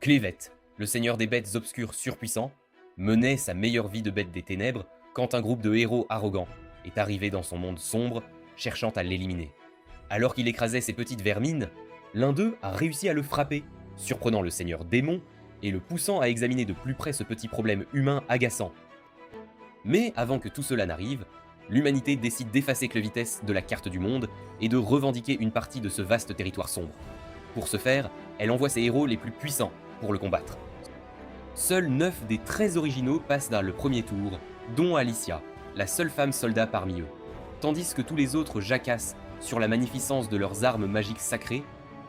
Clévette, le seigneur des bêtes obscures surpuissants, menait sa meilleure vie de bête des ténèbres quand un groupe de héros arrogants est arrivé dans son monde sombre, cherchant à l'éliminer. Alors qu'il écrasait ses petites vermines, l'un d'eux a réussi à le frapper, surprenant le seigneur démon et le poussant à examiner de plus près ce petit problème humain agaçant. Mais avant que tout cela n'arrive, l'humanité décide d'effacer Clévitès de la carte du monde et de revendiquer une partie de ce vaste territoire sombre. Pour ce faire, elle envoie ses héros les plus puissants pour le combattre. Seuls 9 des 13 originaux passent dans le premier tour, dont Alicia, la seule femme soldat parmi eux. Tandis que tous les autres jacassent sur la magnificence de leurs armes magiques sacrées,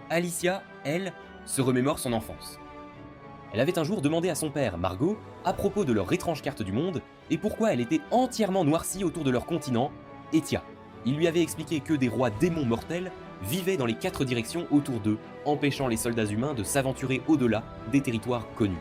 Alicia, elle, se remémore son enfance. Elle avait un jour demandé à son père, Margot, à propos de leur étrange carte du monde et pourquoi elle était entièrement noircie autour de leur continent, Etia. Il lui avait expliqué que des rois démons mortels vivaient dans les 4 directions autour d'eux, empêchant les soldats humains de s'aventurer au-delà des territoires connus.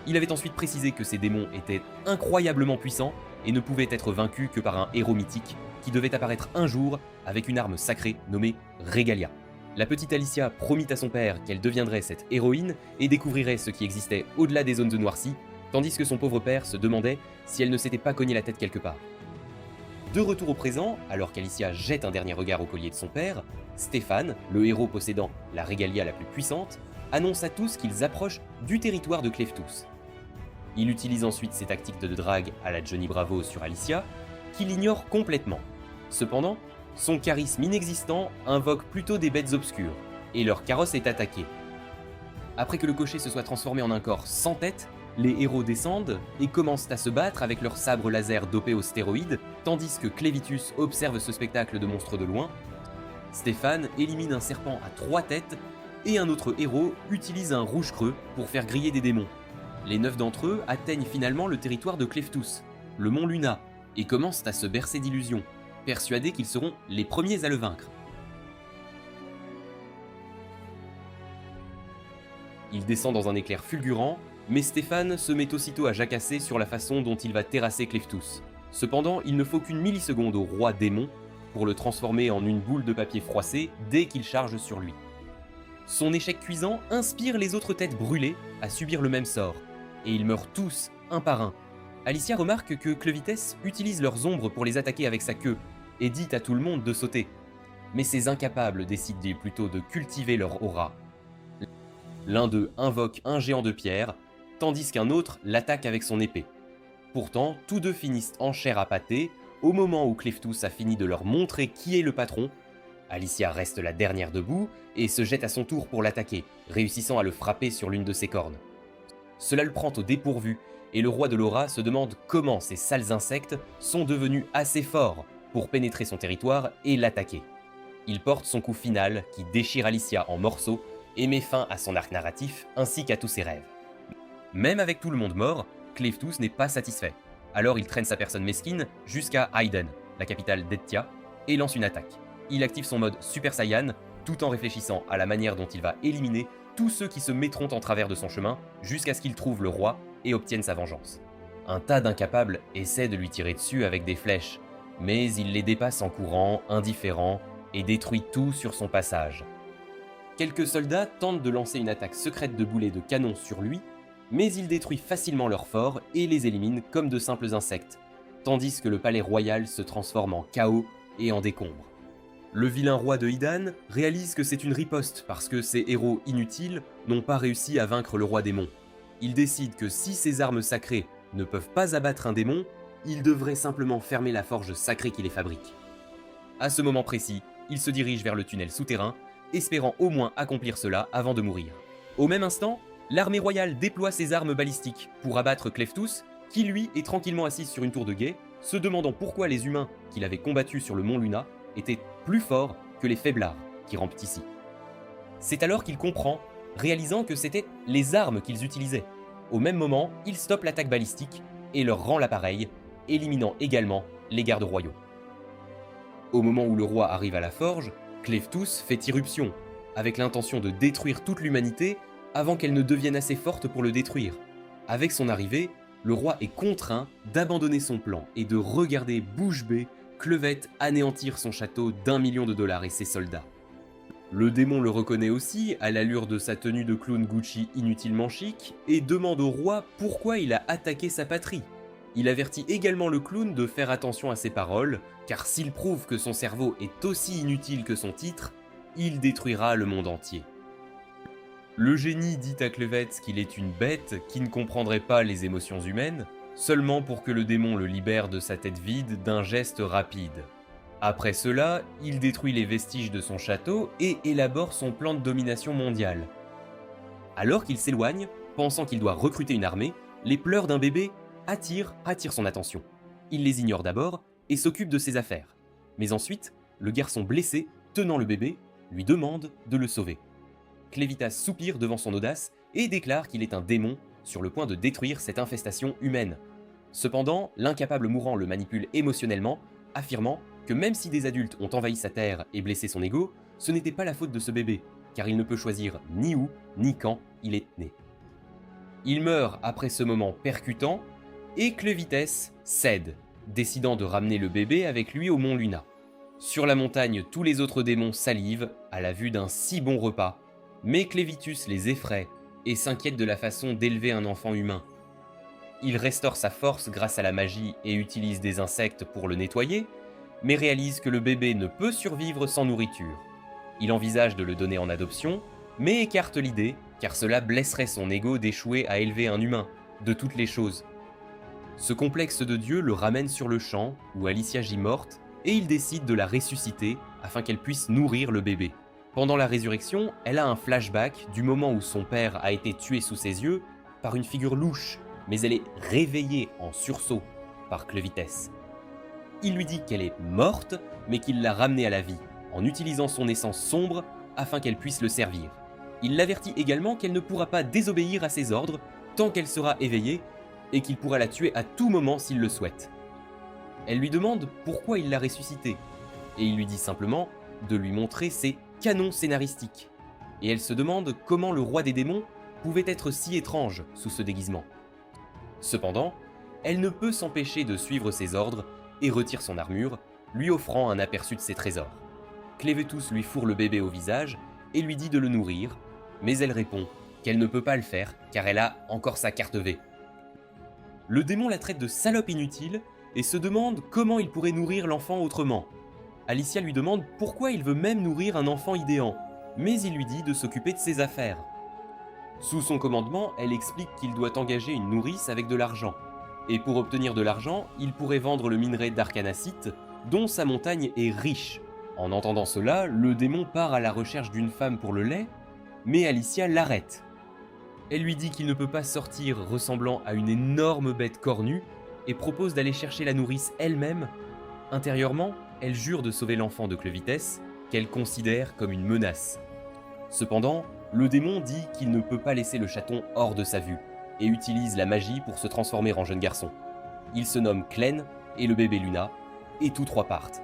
Il avait ensuite précisé que ces démons étaient incroyablement puissants et ne pouvaient être vaincus que par un héros mythique qui devait apparaître un jour avec une arme sacrée nommée Regalia. La petite Alicia promit à son père qu'elle deviendrait cette héroïne et découvrirait ce qui existait au-delà des zones de noircie, tandis que son pauvre père se demandait si elle ne s'était pas cogné la tête quelque part. De retour au présent, alors qu'Alicia jette un dernier regard au collier de son père, Stéphane, le héros possédant la Regalia la plus puissante, annonce à tous qu'ils approchent du territoire de Cleftus. Il utilise ensuite ses tactiques de drague à la Johnny Bravo sur Alicia, qu'il ignore complètement. Cependant, son charisme inexistant invoque plutôt des bêtes obscures, et leur carrosse est attaqué. Après que le cocher se soit transformé en un corps sans tête, les héros descendent et commencent à se battre avec leurs sabres laser dopés aux stéroïdes, tandis que Clévitus observe ce spectacle de monstres de loin. Stéphane élimine un serpent à 3 têtes, et un autre héros utilise un rouge creux pour faire griller des démons. Les 9 d'entre eux atteignent finalement le territoire de Cleftus, le mont Luna, et commencent à se bercer d'illusions, persuadés qu'ils seront les premiers à le vaincre. Il descend dans un éclair fulgurant, mais Stéphane se met aussitôt à jacasser sur la façon dont il va terrasser Cleftus. Cependant, il ne faut qu'une milliseconde au roi démon pour le transformer en une boule de papier froissé dès qu'il charge sur lui. Son échec cuisant inspire les autres têtes brûlées à subir le même sort, et ils meurent tous, un par un. Alicia remarque que Clévitès utilise leurs ombres pour les attaquer avec sa queue, et dit à tout le monde de sauter. Mais ces incapables décident plutôt de cultiver leur aura. L'un d'eux invoque un géant de pierre, tandis qu'un autre l'attaque avec son épée. Pourtant, tous deux finissent en chair à pâté, au moment où Cleftus a fini de leur montrer qui est le patron. Alicia reste la dernière debout et se jette à son tour pour l'attaquer, réussissant à le frapper sur l'une de ses cornes. Cela le prend au dépourvu, et le roi de l'aura se demande comment ces sales insectes sont devenus assez forts pour pénétrer son territoire et l'attaquer. Il porte son coup final qui déchire Alicia en morceaux et met fin à son arc narratif ainsi qu'à tous ses rêves. Même avec tout le monde mort, Cleftus n'est pas satisfait. Alors il traîne sa personne mesquine jusqu'à Aiden, la capitale d'Etia, et lance une attaque. Il active son mode Super Saiyan tout en réfléchissant à la manière dont il va éliminer tous ceux qui se mettront en travers de son chemin jusqu'à ce qu'il trouve le roi et obtienne sa vengeance. Un tas d'incapables essaient de lui tirer dessus avec des flèches, mais il les dépasse en courant, indifférent, et détruit tout sur son passage. Quelques soldats tentent de lancer une attaque secrète de boulets de canon sur lui, mais il détruit facilement leur fort et les élimine comme de simples insectes, tandis que le palais royal se transforme en chaos et en décombres. Le vilain roi de Hidan réalise que c'est une riposte parce que ses héros inutiles n'ont pas réussi à vaincre le roi démon. Il décide que si ses armes sacrées ne peuvent pas abattre un démon, il devrait simplement fermer la forge sacrée qui les fabrique. À ce moment précis, il se dirige vers le tunnel souterrain, espérant au moins accomplir cela avant de mourir. Au même instant, l'armée royale déploie ses armes balistiques pour abattre Cleftus, qui lui est tranquillement assis sur une tour de guet, se demandant pourquoi les humains qu'il avait combattus sur le mont Luna étaient plus forts que les faiblards qui rampent ici. C'est alors qu'il comprend, réalisant que c'était les armes qu'ils utilisaient. Au même moment, il stoppe l'attaque balistique et leur rend l'appareil, éliminant également les gardes royaux. Au moment où le roi arrive à la forge, Cleftus fait irruption, avec l'intention de détruire toute l'humanité avant qu'elle ne devienne assez forte pour le détruire. Avec son arrivée, le roi est contraint d'abandonner son plan et de regarder bouche bée Clevette anéantir son château d'1 million de dollars et ses soldats. Le démon le reconnaît aussi à l'allure de sa tenue de clown Gucci inutilement chic et demande au roi pourquoi il a attaqué sa patrie. Il avertit également le clown de faire attention à ses paroles, car s'il prouve que son cerveau est aussi inutile que son titre, il détruira le monde entier. Le génie dit à Clevette qu'il est une bête qui ne comprendrait pas les émotions humaines, seulement pour que le démon le libère de sa tête vide d'un geste rapide. Après cela, il détruit les vestiges de son château et élabore son plan de domination mondiale. Alors qu'il s'éloigne, pensant qu'il doit recruter une armée, les pleurs d'un bébé attirent son attention. Il les ignore d'abord et s'occupe de ses affaires. Mais ensuite, le garçon blessé, tenant le bébé, lui demande de le sauver. Clévitas soupire devant son audace et déclare qu'il est un démon sur le point de détruire cette infestation humaine. Cependant, l'incapable mourant le manipule émotionnellement, affirmant que même si des adultes ont envahi sa terre et blessé son ego, ce n'était pas la faute de ce bébé, car il ne peut choisir ni où, ni quand il est né. Il meurt après ce moment percutant, et Clevites cède, décidant de ramener le bébé avec lui au mont Luna. Sur la montagne, tous les autres démons salivent à la vue d'un si bon repas, mais Clevitus les effraie et s'inquiète de la façon d'élever un enfant humain. Il restaure sa force grâce à la magie et utilise des insectes pour le nettoyer, mais réalise que le bébé ne peut survivre sans nourriture. Il envisage de le donner en adoption, mais écarte l'idée, car cela blesserait son ego d'échouer à élever un humain, de toutes les choses. Ce complexe de Dieu le ramène sur le champ, où Alicia gît morte, et il décide de la ressusciter afin qu'elle puisse nourrir le bébé. Pendant la résurrection, elle a un flashback du moment où son père a été tué sous ses yeux par une figure louche, mais elle est réveillée en sursaut par Clevites. Il lui dit qu'elle est morte, mais qu'il l'a ramenée à la vie, en utilisant son essence sombre afin qu'elle puisse le servir. Il l'avertit également qu'elle ne pourra pas désobéir à ses ordres tant qu'elle sera éveillée, et qu'il pourra la tuer à tout moment s'il le souhaite. Elle lui demande pourquoi il l'a ressuscitée, et il lui dit simplement de lui montrer ses canons scénaristiques. Et elle se demande comment le roi des démons pouvait être si étrange sous ce déguisement. Cependant, elle ne peut s'empêcher de suivre ses ordres et retire son armure, lui offrant un aperçu de ses trésors. Clevetus lui fourre le bébé au visage et lui dit de le nourrir, mais elle répond qu'elle ne peut pas le faire car elle a encore sa carte V. Le démon la traite de salope inutile et se demande comment il pourrait nourrir l'enfant autrement. Alicia lui demande pourquoi il veut même nourrir un enfant idéant, mais il lui dit de s'occuper de ses affaires. Sous son commandement, elle explique qu'il doit engager une nourrice avec de l'argent. Et pour obtenir de l'argent, il pourrait vendre le minerai d'arcanacite, dont sa montagne est riche. En entendant cela, le démon part à la recherche d'une femme pour le lait, mais Alicia l'arrête. Elle lui dit qu'il ne peut pas sortir ressemblant à une énorme bête cornue et propose d'aller chercher la nourrice elle-même. Intérieurement, elle jure de sauver l'enfant de Clevites, qu'elle considère comme une menace. Cependant, le démon dit qu'il ne peut pas laisser le chaton hors de sa vue, et utilise la magie pour se transformer en jeune garçon. Il se nomme Clen et le bébé Luna, et tous trois partent.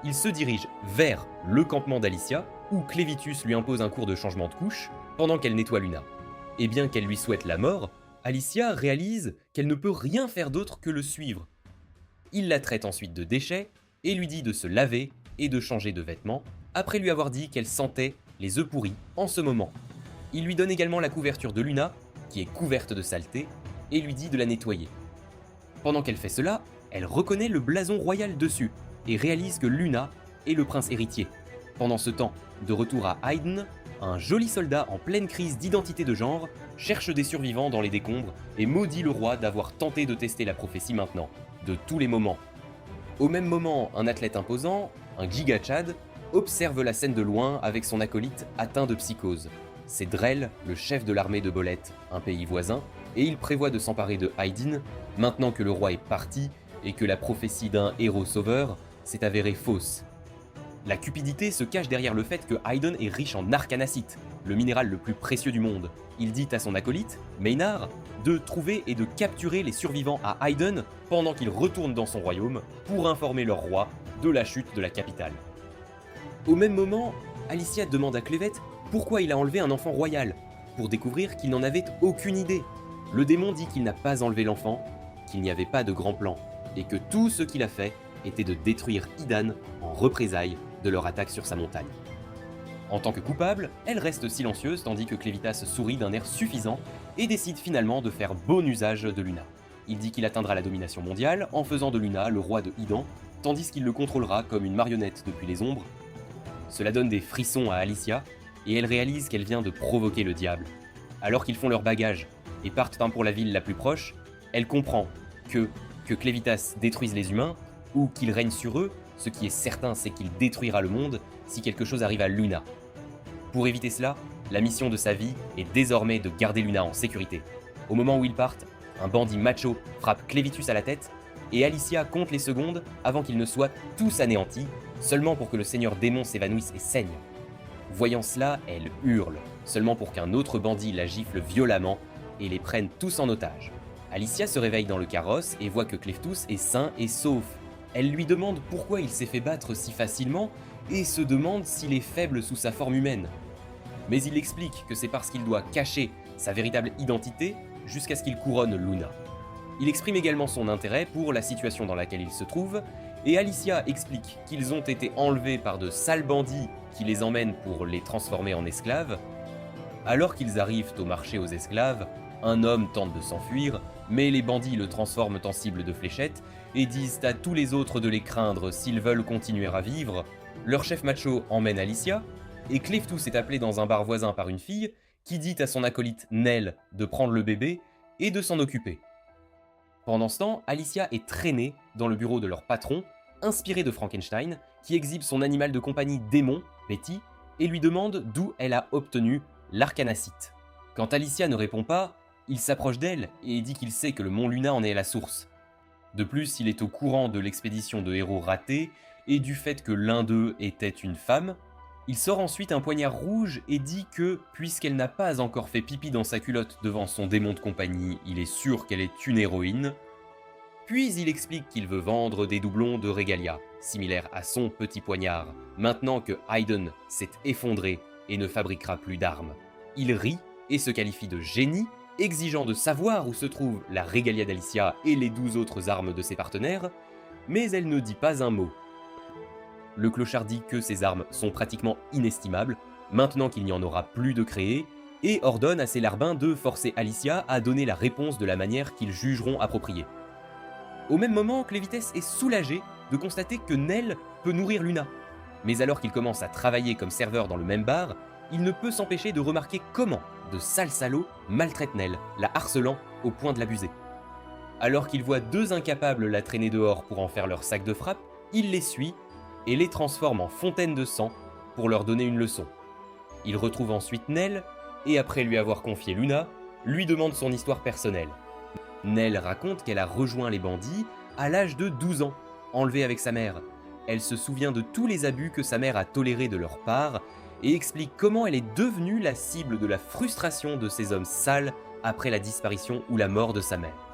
Il se dirige vers le campement d'Alicia, où Clevitus lui impose un cours de changement de couche, pendant qu'elle nettoie Luna. Et bien qu'elle lui souhaite la mort, Alicia réalise qu'elle ne peut rien faire d'autre que le suivre. Il la traite ensuite de déchet, et lui dit de se laver et de changer de vêtements, après lui avoir dit qu'elle sentait les œufs pourris en ce moment. Il lui donne également la couverture de Luna, qui est couverte de saleté, et lui dit de la nettoyer. Pendant qu'elle fait cela, elle reconnaît le blason royal dessus, et réalise que Luna est le prince héritier. Pendant ce temps, de retour à Haydn, un joli soldat en pleine crise d'identité de genre cherche des survivants dans les décombres et maudit le roi d'avoir tenté de tester la prophétie maintenant, de tous les moments. Au même moment, un athlète imposant, un Giga Chad, observe la scène de loin avec son acolyte atteint de psychose. C'est Drell, le chef de l'armée de Bolette, un pays voisin, et il prévoit de s'emparer de Haydn, maintenant que le roi est parti et que la prophétie d'un héros sauveur s'est avérée fausse. La cupidité se cache derrière le fait que Haydn est riche en arcanacite, le minéral le plus précieux du monde. Il dit à son acolyte, Maynard, de trouver et de capturer les survivants à Haydn pendant qu'il retourne dans son royaume pour informer leur roi de la chute de la capitale. Au même moment, Alicia demande à Clevette pourquoi il a enlevé un enfant royal, pour découvrir qu'il n'en avait aucune idée. Le démon dit qu'il n'a pas enlevé l'enfant, qu'il n'y avait pas de grand plan, et que tout ce qu'il a fait était de détruire Idan en représailles de leur attaque sur sa montagne. En tant que coupable, elle reste silencieuse tandis que Clévitas sourit d'un air suffisant et décide finalement de faire bon usage de Luna. Il dit qu'il atteindra la domination mondiale en faisant de Luna le roi de Hidan, tandis qu'il le contrôlera comme une marionnette depuis les ombres. Cela donne des frissons à Alicia, et elle réalise qu'elle vient de provoquer le diable. Alors qu'ils font leur bagage et partent pour la ville la plus proche, elle comprend que Clévitas détruise les humains, ou qu'il règne sur eux, ce qui est certain c'est qu'il détruira le monde si quelque chose arrive à Luna. Pour éviter cela, la mission de sa vie est désormais de garder Luna en sécurité. Au moment où ils partent, un bandit macho frappe Clévitus à la tête, et Alicia compte les secondes avant qu'ils ne soient tous anéantis, seulement pour que le seigneur démon s'évanouisse et saigne. Voyant cela, elle hurle, seulement pour qu'un autre bandit la gifle violemment et les prenne tous en otage. Alicia se réveille dans le carrosse et voit que Cleeftus est sain et sauf. Elle lui demande pourquoi il s'est fait battre si facilement et se demande s'il est faible sous sa forme humaine. Mais il explique que c'est parce qu'il doit cacher sa véritable identité jusqu'à ce qu'il couronne Luna. Il exprime également son intérêt pour la situation dans laquelle il se trouve, et Alicia explique qu'ils ont été enlevés par de sales bandits qui les emmènent pour les transformer en esclaves. Alors qu'ils arrivent au marché aux esclaves, un homme tente de s'enfuir, mais les bandits le transforment en cible de fléchettes et disent à tous les autres de les craindre s'ils veulent continuer à vivre. Leur chef macho emmène Alicia, et Cleeftus est appelé dans un bar voisin par une fille qui dit à son acolyte Nell de prendre le bébé et de s'en occuper. Pendant ce temps, Alicia est traînée dans le bureau de leur patron, inspiré de Frankenstein, qui exhibe son animal de compagnie démon, Betty, et lui demande d'où elle a obtenu l'arcanacite. Quand Alicia ne répond pas, il s'approche d'elle et dit qu'il sait que le mont Luna en est la source. De plus, il est au courant de l'expédition de héros ratée et du fait que l'un d'eux était une femme. Il sort ensuite un poignard rouge et dit que, puisqu'elle n'a pas encore fait pipi dans sa culotte devant son démon de compagnie, il est sûr qu'elle est une héroïne. Puis il explique qu'il veut vendre des doublons de Regalia, similaires à son petit poignard, maintenant que Haydn s'est effondré et ne fabriquera plus d'armes. Il rit et se qualifie de génie, exigeant de savoir où se trouve la Regalia d'Alicia et les 12 autres armes de ses partenaires, mais elle ne dit pas un mot. Le clochard dit que ces armes sont pratiquement inestimables, maintenant qu'il n'y en aura plus de créées, et ordonne à ses larbins de forcer Alicia à donner la réponse de la manière qu'ils jugeront appropriée. Au même moment, Clévitas est soulagé de constater que Nell peut nourrir Luna. Mais alors qu'il commence à travailler comme serveur dans le même bar, il ne peut s'empêcher de remarquer comment de sales salauds maltraitent Nell, la harcelant au point de l'abuser. Alors qu'il voit deux incapables la traîner dehors pour en faire leur sac de frappe, il les suit et les transforme en fontaine de sang pour leur donner une leçon. Il retrouve ensuite Nell et après lui avoir confié Luna, lui demande son histoire personnelle. Nell raconte qu'elle a rejoint les bandits à l'âge de 12 ans, enlevée avec sa mère. Elle se souvient de tous les abus que sa mère a tolérés de leur part et explique comment elle est devenue la cible de la frustration de ces hommes sales après la disparition ou la mort de sa mère.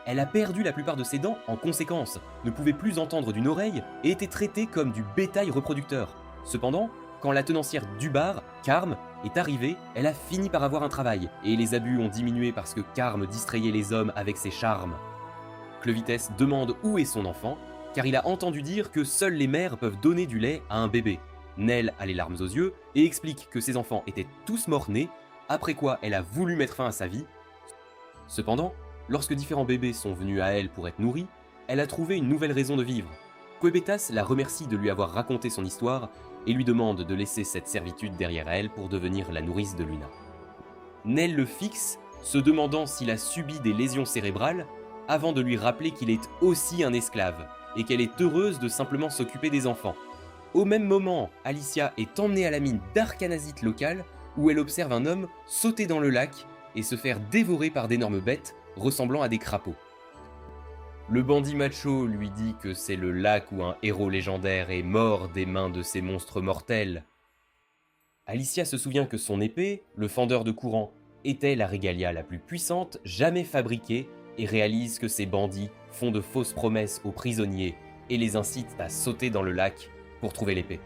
Elle a perdu la plupart de ses dents en conséquence, ne pouvait plus entendre d'une oreille et était traitée comme du bétail reproducteur. Cependant, quand la tenancière du bar, Carme, est arrivée, elle a fini par avoir un travail, et les abus ont diminué parce que Carme distrayait les hommes avec ses charmes. Clevitas demande où est son enfant, car il a entendu dire que seules les mères peuvent donner du lait à un bébé. Nell a les larmes aux yeux et explique que ses enfants étaient tous morts-nés, après quoi elle a voulu mettre fin à sa vie. Cependant, lorsque différents bébés sont venus à elle pour être nourris, elle a trouvé une nouvelle raison de vivre. Quebetas la remercie de lui avoir raconté son histoire et lui demande de laisser cette servitude derrière elle pour devenir la nourrice de Luna. Nell le fixe, se demandant s'il a subi des lésions cérébrales, avant de lui rappeler qu'il est aussi un esclave et qu'elle est heureuse de simplement s'occuper des enfants. Au même moment, Alicia est emmenée à la mine d'arcanasite locale où elle observe un homme sauter dans le lac et se faire dévorer par d'énormes bêtes ressemblant à des crapauds. Le bandit macho lui dit que c'est le lac où un héros légendaire est mort des mains de ces monstres mortels. Alicia se souvient que son épée, le fendeur de courant, était la régalia la plus puissante jamais fabriquée et réalise que ces bandits font de fausses promesses aux prisonniers et les incitent à sauter dans le lac pour trouver l'épée.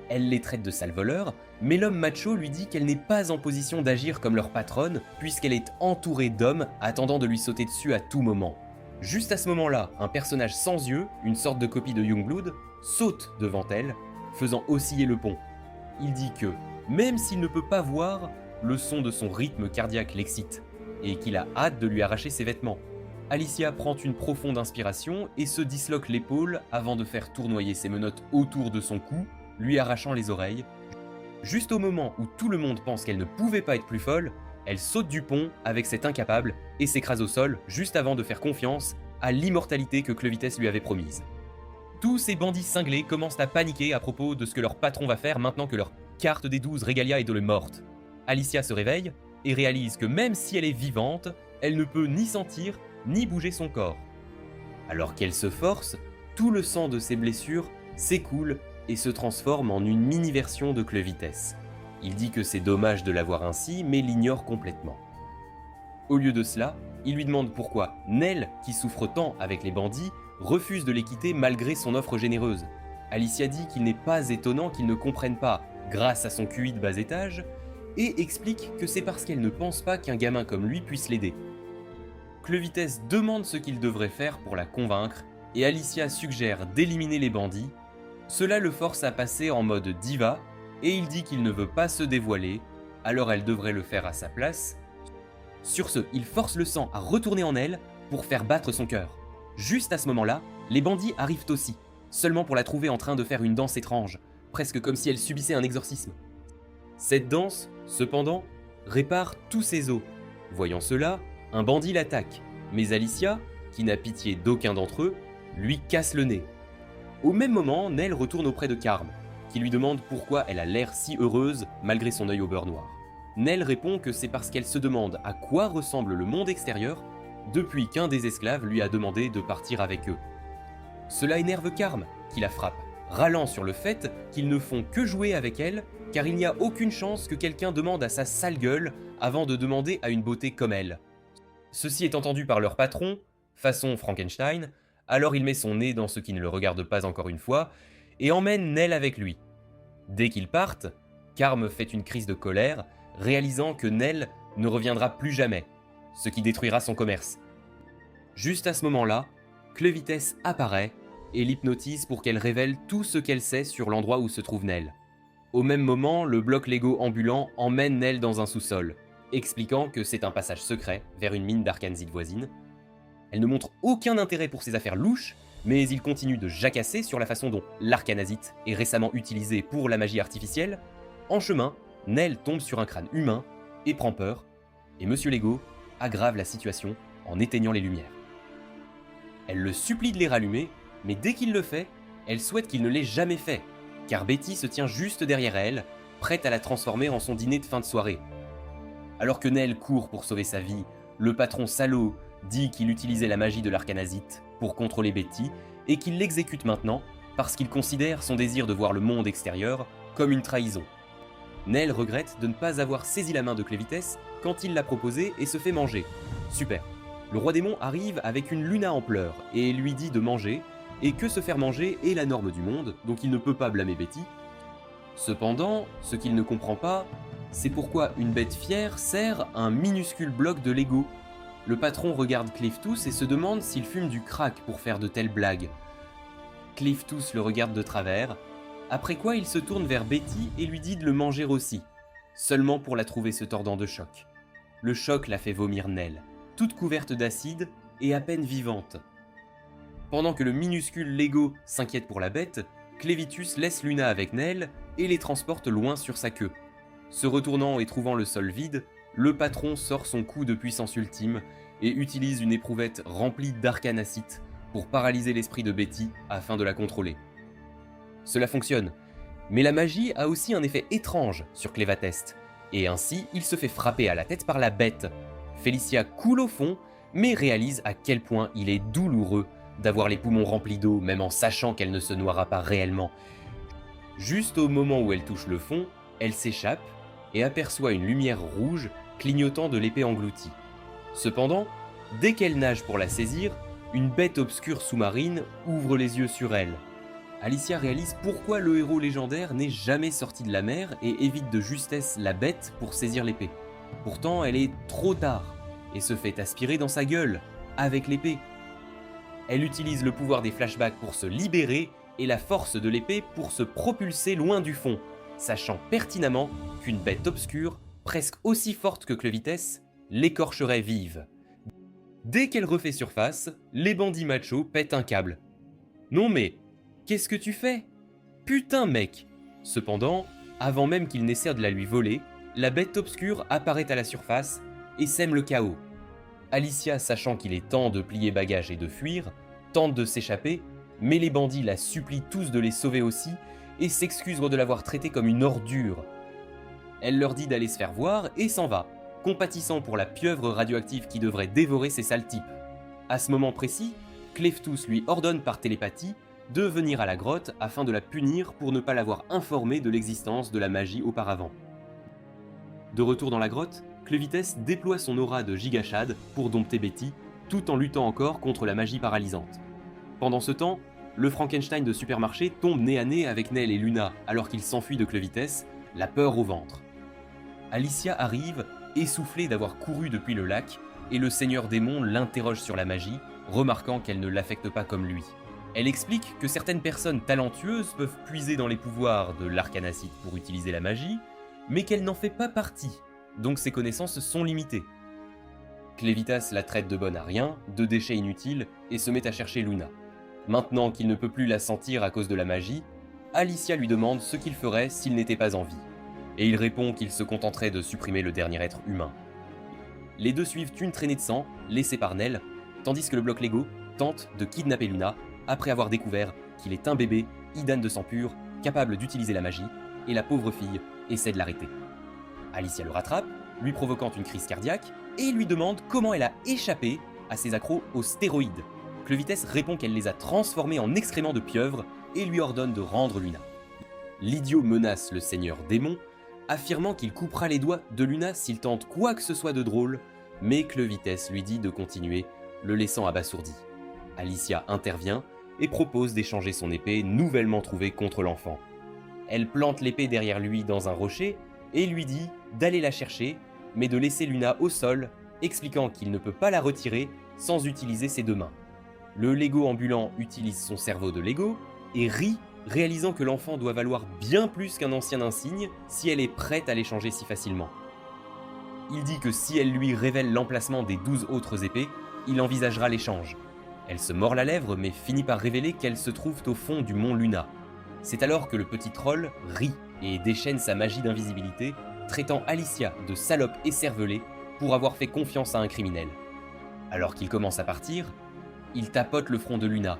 Elle les traite de sales voleurs, mais l'homme macho lui dit qu'elle n'est pas en position d'agir comme leur patronne puisqu'elle est entourée d'hommes attendant de lui sauter dessus à tout moment. Juste à ce moment-là, un personnage sans yeux, une sorte de copie de Youngblood, saute devant elle, faisant osciller le pont. il dit que, même s'il ne peut pas voir, le son de son rythme cardiaque l'excite, et qu'il a hâte de lui arracher ses vêtements. Alicia prend une profonde inspiration et se disloque l'épaule avant de faire tournoyer ses menottes autour de son cou, lui arrachant les oreilles. Juste au moment où tout le monde pense qu'elle ne pouvait pas être plus folle, elle saute du pont avec cet incapable et s'écrase au sol juste avant de faire confiance à l'immortalité que Clovis lui avait promise. Tous ces bandits cinglés commencent à paniquer à propos de ce que leur patron va faire maintenant que leur carte des 12 Regalia est de le morte. Alicia se réveille et réalise que même si elle est vivante, elle ne peut ni sentir ni bouger son corps. Alors qu'elle se force, tout le sang de ses blessures s'écoule et se transforme en une mini-version de Clovis. Il dit que c'est dommage de la voir ainsi, mais l'ignore complètement. Au lieu de cela, il lui demande pourquoi Nell, qui souffre tant avec les bandits, refuse de les quitter malgré son offre généreuse. Alicia dit qu'il n'est pas étonnant qu'il ne comprenne pas, grâce à son QI de bas étage, et explique que c'est parce qu'elle ne pense pas qu'un gamin comme lui puisse l'aider. Clovis demande ce qu'il devrait faire pour la convaincre, et Alicia suggère d'éliminer les bandits. Cela le force à passer en mode diva, et il dit qu'il ne veut pas se dévoiler, alors elle devrait le faire à sa place. Sur ce, il force le sang à retourner en elle pour faire battre son cœur. Juste à ce moment-là, les bandits arrivent aussi, seulement pour la trouver en train de faire une danse étrange, presque comme si elle subissait un exorcisme. Cette danse, cependant, répare tous ses os. Voyant cela, un bandit l'attaque, mais Alicia, qui n'a pitié d'aucun d'entre eux, lui casse le nez. Au même moment, Nell retourne auprès de Carme, qui lui demande pourquoi elle a l'air si heureuse malgré son œil au beurre noir. Nell répond que c'est parce qu'elle se demande à quoi ressemble le monde extérieur depuis qu'un des esclaves lui a demandé de partir avec eux. Cela énerve Carme, qui la frappe, râlant sur le fait qu'ils ne font que jouer avec elle, car il n'y a aucune chance que quelqu'un demande à sa sale gueule avant de demander à une beauté comme elle. Ceci est entendu par leur patron, façon Frankenstein, alors il met son nez dans ce qui ne le regarde pas encore une fois, et emmène Nell avec lui. Dès qu'ils partent, Carme fait une crise de colère, réalisant que Nell ne reviendra plus jamais, ce qui détruira son commerce. Juste à ce moment-là, Clovis apparaît et l'hypnotise pour qu'elle révèle tout ce qu'elle sait sur l'endroit où se trouve Nell. Au même moment, le bloc Lego ambulant emmène Nell dans un sous-sol, expliquant que c'est un passage secret vers une mine d'arcanzite voisine. Elle ne montre aucun intérêt pour ces affaires louches, mais il continue de jacasser sur la façon dont l'arcanazite est récemment utilisé pour la magie artificielle. En chemin, Nell tombe sur un crâne humain et prend peur, et Monsieur Lego aggrave la situation en éteignant les lumières. Elle le supplie de les rallumer, mais dès qu'il le fait, elle souhaite qu'il ne l'ait jamais fait, car Betty se tient juste derrière elle, prête à la transformer en son dîner de fin de soirée. Alors que Nell court pour sauver sa vie, le patron salaud dit qu'il utilisait la magie de l'arcanazite pour contrôler Betty et qu'il l'exécute maintenant parce qu'il considère son désir de voir le monde extérieur comme une trahison. Nell regrette de ne pas avoir saisi la main de Clovis quand il l'a proposé et se fait manger. Super. Le roi démon arrive avec une Luna en pleurs et lui dit de manger, et que se faire manger est la norme du monde, donc il ne peut pas blâmer Betty. Cependant, ce qu'il ne comprend pas, c'est pourquoi une bête fière sert un minuscule bloc de Lego. Le patron regarde Cleeftus et se demande s'il fume du crack pour faire de telles blagues. Cleeftus le regarde de travers, après quoi il se tourne vers Betty et lui dit de le manger aussi, seulement pour la trouver se tordant de choc. Le choc la fait vomir Nell, toute couverte d'acide et à peine vivante. Pendant que le minuscule Lego s'inquiète pour la bête, Clevitus laisse Luna avec Nell et les transporte loin sur sa queue. Se retournant et trouvant le sol vide, le patron sort son coup de puissance ultime et utilise une éprouvette remplie d'arcanacite pour paralyser l'esprit de Betty afin de la contrôler. Cela fonctionne, mais la magie a aussi un effet étrange sur Clévateste, et ainsi il se fait frapper à la tête par la bête. Félicia coule au fond, mais réalise à quel point il est douloureux d'avoir les poumons remplis d'eau, même en sachant qu'elle ne se noiera pas réellement. Juste au moment où elle touche le fond, elle s'échappe et aperçoit une lumière rouge clignotant de l'épée engloutie. Cependant, dès qu'elle nage pour la saisir, une bête obscure sous-marine ouvre les yeux sur elle. Alicia réalise pourquoi le héros légendaire n'est jamais sorti de la mer et évite de justesse la bête pour saisir l'épée. Pourtant, elle est trop tard et se fait aspirer dans sa gueule, avec l'épée. Elle utilise le pouvoir des flashbacks pour se libérer et la force de l'épée pour se propulser loin du fond. sachant pertinemment qu'une bête obscure, presque aussi forte que Clevites, l'écorcherait vive. Dès qu'elle refait surface, les bandits machos pètent un câble. Non mais, qu'est-ce que tu fais? Putain mec! Cependant, avant même qu'il n'essaie de la lui voler, la bête obscure apparaît à la surface et sème le chaos. Alicia, sachant qu'il est temps de plier bagages et de fuir, tente de s'échapper, mais les bandits la supplient tous de les sauver aussi et s'excusent de l'avoir traitée comme une ordure. Elle leur dit d'aller se faire voir et s'en va, compatissant pour la pieuvre radioactive qui devrait dévorer ces sales types. À ce moment précis, Cleeftus lui ordonne par télépathie de venir à la grotte afin de la punir pour ne pas l'avoir informée de l'existence de la magie auparavant. De retour dans la grotte, Clevites déploie son aura de gigachad pour dompter Betty, tout en luttant encore contre la magie paralysante. Pendant ce temps, le Frankenstein de supermarché tombe nez à nez avec Nell et Luna alors qu'il s'enfuit de Clevites, la peur au ventre. Alicia arrive, essoufflée d'avoir couru depuis le lac, et le seigneur démon l'interroge sur la magie, remarquant qu'elle ne l'affecte pas comme lui. Elle explique que certaines personnes talentueuses peuvent puiser dans les pouvoirs de l'arcanacite pour utiliser la magie, mais qu'elle n'en fait pas partie, donc ses connaissances sont limitées. Clevitas la traite de bonne à rien, de déchet inutile, et se met à chercher Luna. Maintenant qu'il ne peut plus la sentir à cause de la magie, Alicia lui demande ce qu'il ferait s'il n'était pas en vie, et il répond qu'il se contenterait de supprimer le dernier être humain. Les deux suivent une traînée de sang, laissée par Nell, tandis que le bloc Lego tente de kidnapper Luna, après avoir découvert qu'il est un bébé, Idan de sang pur, capable d'utiliser la magie, et la pauvre fille essaie de l'arrêter. Alicia le rattrape, lui provoquant une crise cardiaque, et lui demande comment elle a échappé à ses accros aux stéroïdes. Clevites répond qu'elle les a transformés en excréments de pieuvre et lui ordonne de rendre Luna. L'idiot menace le seigneur démon, affirmant qu'il coupera les doigts de Luna s'il tente quoi que ce soit de drôle, mais Clevites lui dit de continuer, le laissant abasourdi. Alicia intervient et propose d'échanger son épée nouvellement trouvée contre l'enfant. Elle plante l'épée derrière lui dans un rocher et lui dit d'aller la chercher, mais de laisser Luna au sol, expliquant qu'il ne peut pas la retirer sans utiliser ses deux mains. Le Lego ambulant utilise son cerveau de Lego et rit, réalisant que l'enfant doit valoir bien plus qu'un ancien insigne si elle est prête à l'échanger si facilement. Il dit que si elle lui révèle l'emplacement des 12 autres épées, il envisagera l'échange. Elle se mord la lèvre mais finit par révéler qu'elles se trouvent au fond du mont Luna. C'est alors que le petit troll rit et déchaîne sa magie d'invisibilité, traitant Alicia de salope écervelée pour avoir fait confiance à un criminel. Alors qu'il commence à partir, il tapote le front de Luna,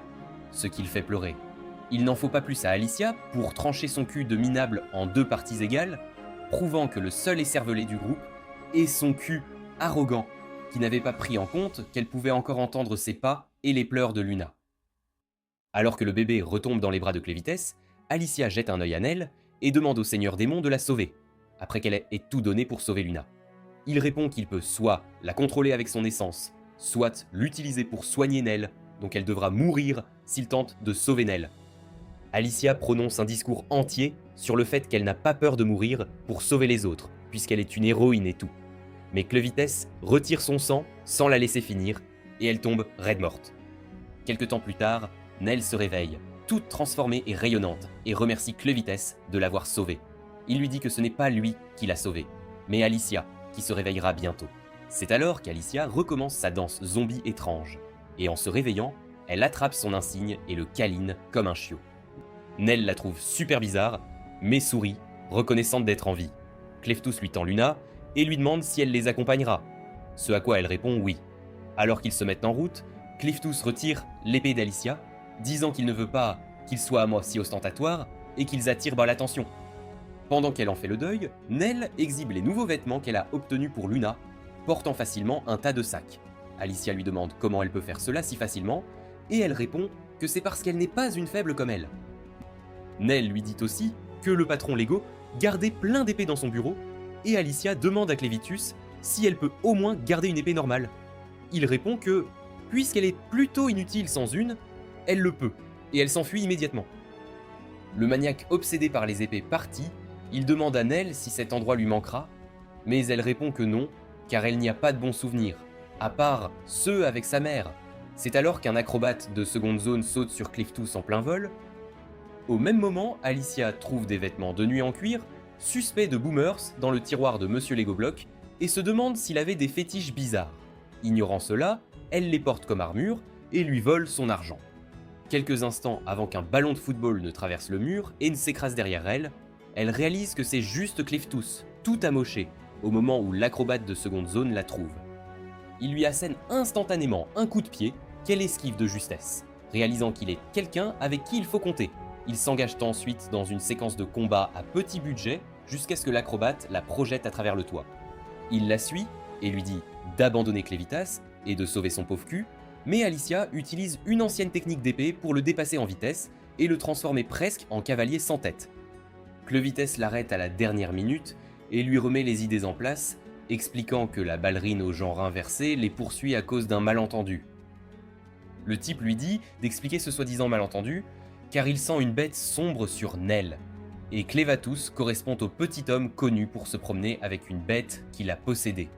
ce qui le fait pleurer. Il n'en faut pas plus à Alicia pour trancher son cul de minable en 2 parties égales, prouvant que le seul écervelé du groupe est son cul arrogant, qui n'avait pas pris en compte qu'elle pouvait encore entendre ses pas et les pleurs de Luna. Alors que le bébé retombe dans les bras de Clevites, Alicia jette un œil à Nell et demande au seigneur démon de la sauver, après qu'elle ait tout donné pour sauver Luna. Il répond qu'il peut soit la contrôler avec son essence, soit l'utiliser pour soigner Nell, donc elle devra mourir s'il tente de sauver Nell. Alicia prononce un discours entier sur le fait qu'elle n'a pas peur de mourir pour sauver les autres, puisqu'elle est une héroïne et tout. Mais Clevites retire son sang sans la laisser finir, et elle tombe raide morte. Quelque temps plus tard, Nell se réveille, toute transformée et rayonnante, et remercie Clevites de l'avoir sauvée. Il lui dit que ce n'est pas lui qui l'a sauvée, mais Alicia, qui se réveillera bientôt. C'est alors qu'Alicia recommence sa danse zombie étrange, et en se réveillant, elle attrape son insigne et le câline comme un chiot. Nell la trouve super bizarre, mais sourit, reconnaissante d'être en vie. Cleeftus lui tend Luna et lui demande si elle les accompagnera, ce à quoi elle répond oui. Alors qu'ils se mettent en route, Cleeftus retire l'épée d'Alicia, disant qu'il ne veut pas qu'ils soient à moi si ostentatoires et qu'ils attirent l'attention. Pendant qu'elle en fait le deuil, Nell exhibe les nouveaux vêtements qu'elle a obtenus pour Luna, portant facilement un tas de sacs. Alicia lui demande comment elle peut faire cela si facilement, et elle répond que c'est parce qu'elle n'est pas une faible comme elle. Nell lui dit aussi que le patron Lego gardait plein d'épées dans son bureau, et Alicia demande à Clevitus si elle peut au moins garder une épée normale. Il répond que, puisqu'elle est plutôt inutile sans une, elle le peut, et elle s'enfuit immédiatement. Le maniaque obsédé par les épées parti, il demande à Nell si cet endroit lui manquera, mais elle répond que non, car elle n'y a pas de bons souvenirs, à part ceux avec sa mère. C'est alors qu'un acrobate de seconde zone saute sur Cleeftus en plein vol, Au même moment, Alicia trouve des vêtements de nuit en cuir, suspects de Boomers, dans le tiroir de Monsieur Lego Block, et se demande s'il avait des fétiches bizarres. Ignorant cela, elle les porte comme armure et lui vole son argent. Quelques instants avant qu'un ballon de football ne traverse le mur et ne s'écrase derrière elle, elle réalise que c'est juste Cleeftus, tout amoché, au moment où l'acrobate de seconde zone la trouve. Il lui assène instantanément un coup de pied qu'elle esquive de justesse, réalisant qu'il est quelqu'un avec qui il faut compter. Ils s'engagent ensuite dans une séquence de combat à petit budget jusqu'à ce que l'acrobate la projette à travers le toit. Il la suit et lui dit d'abandonner Clevitas et de sauver son pauvre cul, mais Alicia utilise une ancienne technique d'épée pour le dépasser en vitesse et le transformer presque en cavalier sans tête. Clevitas l'arrête à la dernière minute et lui remet les idées en place, expliquant que la ballerine au genre inversé les poursuit à cause d'un malentendu. Le type lui dit d'expliquer ce soi-disant malentendu, car il sent une bête sombre sur Nell, et Clevatus correspond au petit homme connu pour se promener avec une bête qu'il a possédée.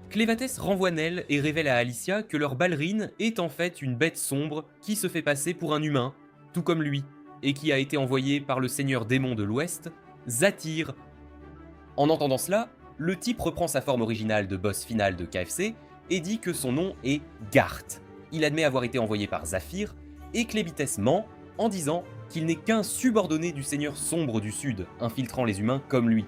Clevates renvoie Nell et révèle à Alicia que leur ballerine est en fait une bête sombre qui se fait passer pour un humain, tout comme lui, et qui a été envoyée par le seigneur démon de l'Ouest, Zatyr. En entendant cela, le type reprend sa forme originale de boss final de KFC et dit que son nom est Garth. Il admet avoir été envoyé par Zafir, et Clevites ment en disant qu'il n'est qu'un subordonné du seigneur sombre du Sud, infiltrant les humains comme lui.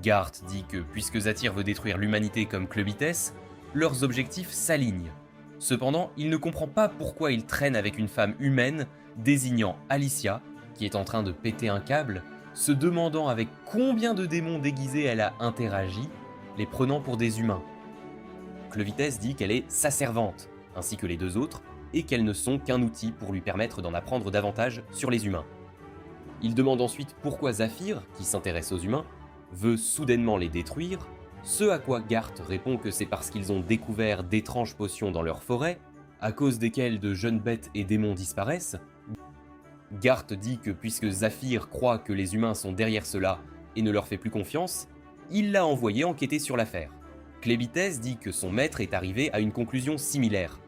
Garth dit que puisque Zatyr veut détruire l'humanité comme Clevites, leurs objectifs s'alignent. Cependant, il ne comprend pas pourquoi il traîne avec une femme humaine, désignant Alicia, qui est en train de péter un câble, se demandant avec combien de démons déguisés elle a interagi, les prenant pour des humains. Clevites dit qu'elle est sa servante, ainsi que les deux autres, et qu'elles ne sont qu'un outil pour lui permettre d'en apprendre davantage sur les humains. Il demande ensuite pourquoi Zafir, qui s'intéresse aux humains, veut soudainement les détruire, ce à quoi Garth répond que c'est parce qu'ils ont découvert d'étranges potions dans leur forêt, à cause desquelles de jeunes bêtes et démons disparaissent. Garth dit que puisque Zafir croit que les humains sont derrière cela et ne leur fait plus confiance, il l'a envoyé enquêter sur l'affaire. Clevites dit que son maître est arrivé à une conclusion similaire.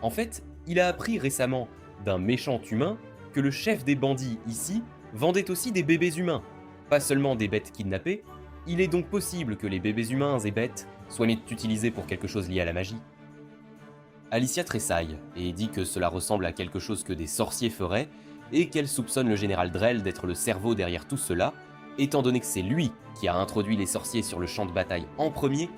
En fait, il a appris récemment d'un méchant humain que le chef des bandits ici vendait aussi des bébés humains, pas seulement des bêtes kidnappées. Il est donc possible que les bébés humains et bêtes soient utilisés pour quelque chose lié à la magie. Alicia tressaille et dit que cela ressemble à quelque chose que des sorciers feraient et qu'elle soupçonne le général Drell d'être le cerveau derrière tout cela, étant donné que c'est lui qui a introduit les sorciers sur le champ de bataille en premier.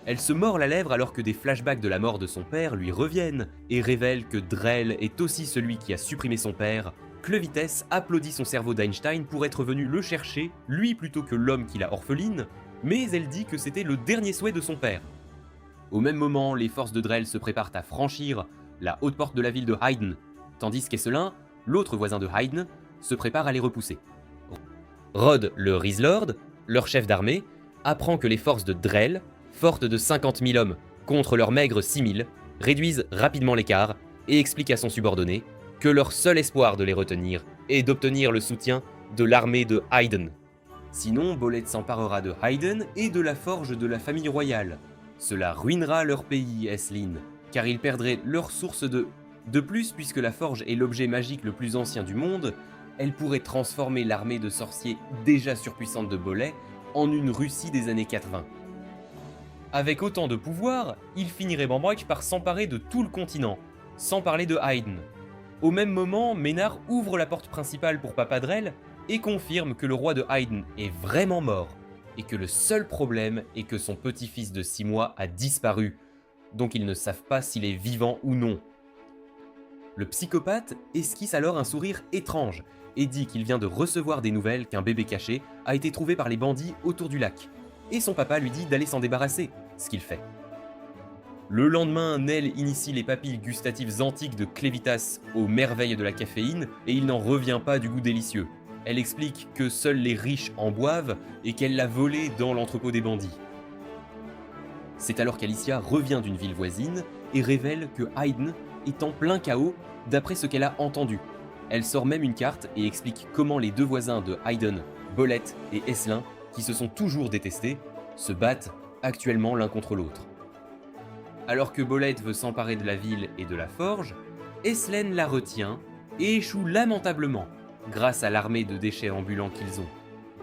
Elle se mord la lèvre alors que des flashbacks de la mort de son père lui reviennent et révèlent que Drell est aussi celui qui a supprimé son père. Clevites applaudit son cerveau d'Einstein pour être venu le chercher, lui plutôt que l'homme qui l'a orpheline, mais elle dit que c'était le dernier souhait de son père. Au même moment, les forces de Drell se préparent à franchir la haute porte de la ville de Hayden, tandis qu'Esselin, l'autre voisin de Hayden, se prépare à les repousser. Rod, le Rizlord, leur chef d'armée, apprend que les forces de Drell, fortes de 50 000 hommes contre leurs maigres 6 000, réduisent rapidement l'écart et explique à son subordonné que leur seul espoir de les retenir est d'obtenir le soutien de l'armée de Hayden. Sinon, Bolette s'emparera de Hayden et de la forge de la famille royale. Cela ruinera leur pays, Esslin, car ils perdraient leur source de... De plus, puisque la forge est l'objet magique le plus ancien du monde, elle pourrait transformer l'armée de sorciers déjà surpuissante de Bolet en une Russie des années 80. Avec autant de pouvoir, il finirait Bambrack par s'emparer de tout le continent, sans parler de Hayden. Au même moment, Ménard ouvre la porte principale pour Papa Drell et confirme que le roi de Hayden est vraiment mort, et que le seul problème est que son petit-fils de 6 mois a disparu, donc ils ne savent pas s'il est vivant ou non. Le psychopathe esquisse alors un sourire étrange et dit qu'il vient de recevoir des nouvelles qu'un bébé caché a été trouvé par les bandits autour du lac, et son papa lui dit d'aller s'en débarrasser, ce qu'il fait. Le lendemain, Nell initie les papilles gustatives antiques de Clevitas aux merveilles de la caféine et il n'en revient pas du goût délicieux. Elle explique que seuls les riches en boivent et qu'elle l'a volé dans l'entrepôt des bandits. C'est alors qu'Alicia revient d'une ville voisine et révèle que Hayden est en plein chaos d'après ce qu'elle a entendu. Elle sort même une carte et explique comment les deux voisins de Hayden, Bolette et Esselin, qui se sont toujours détestés, se battent actuellement l'un contre l'autre. Alors que Bolette veut s'emparer de la ville et de la forge, Esselin la retient et échouent lamentablement, grâce à l'armée de déchets ambulants qu'ils ont.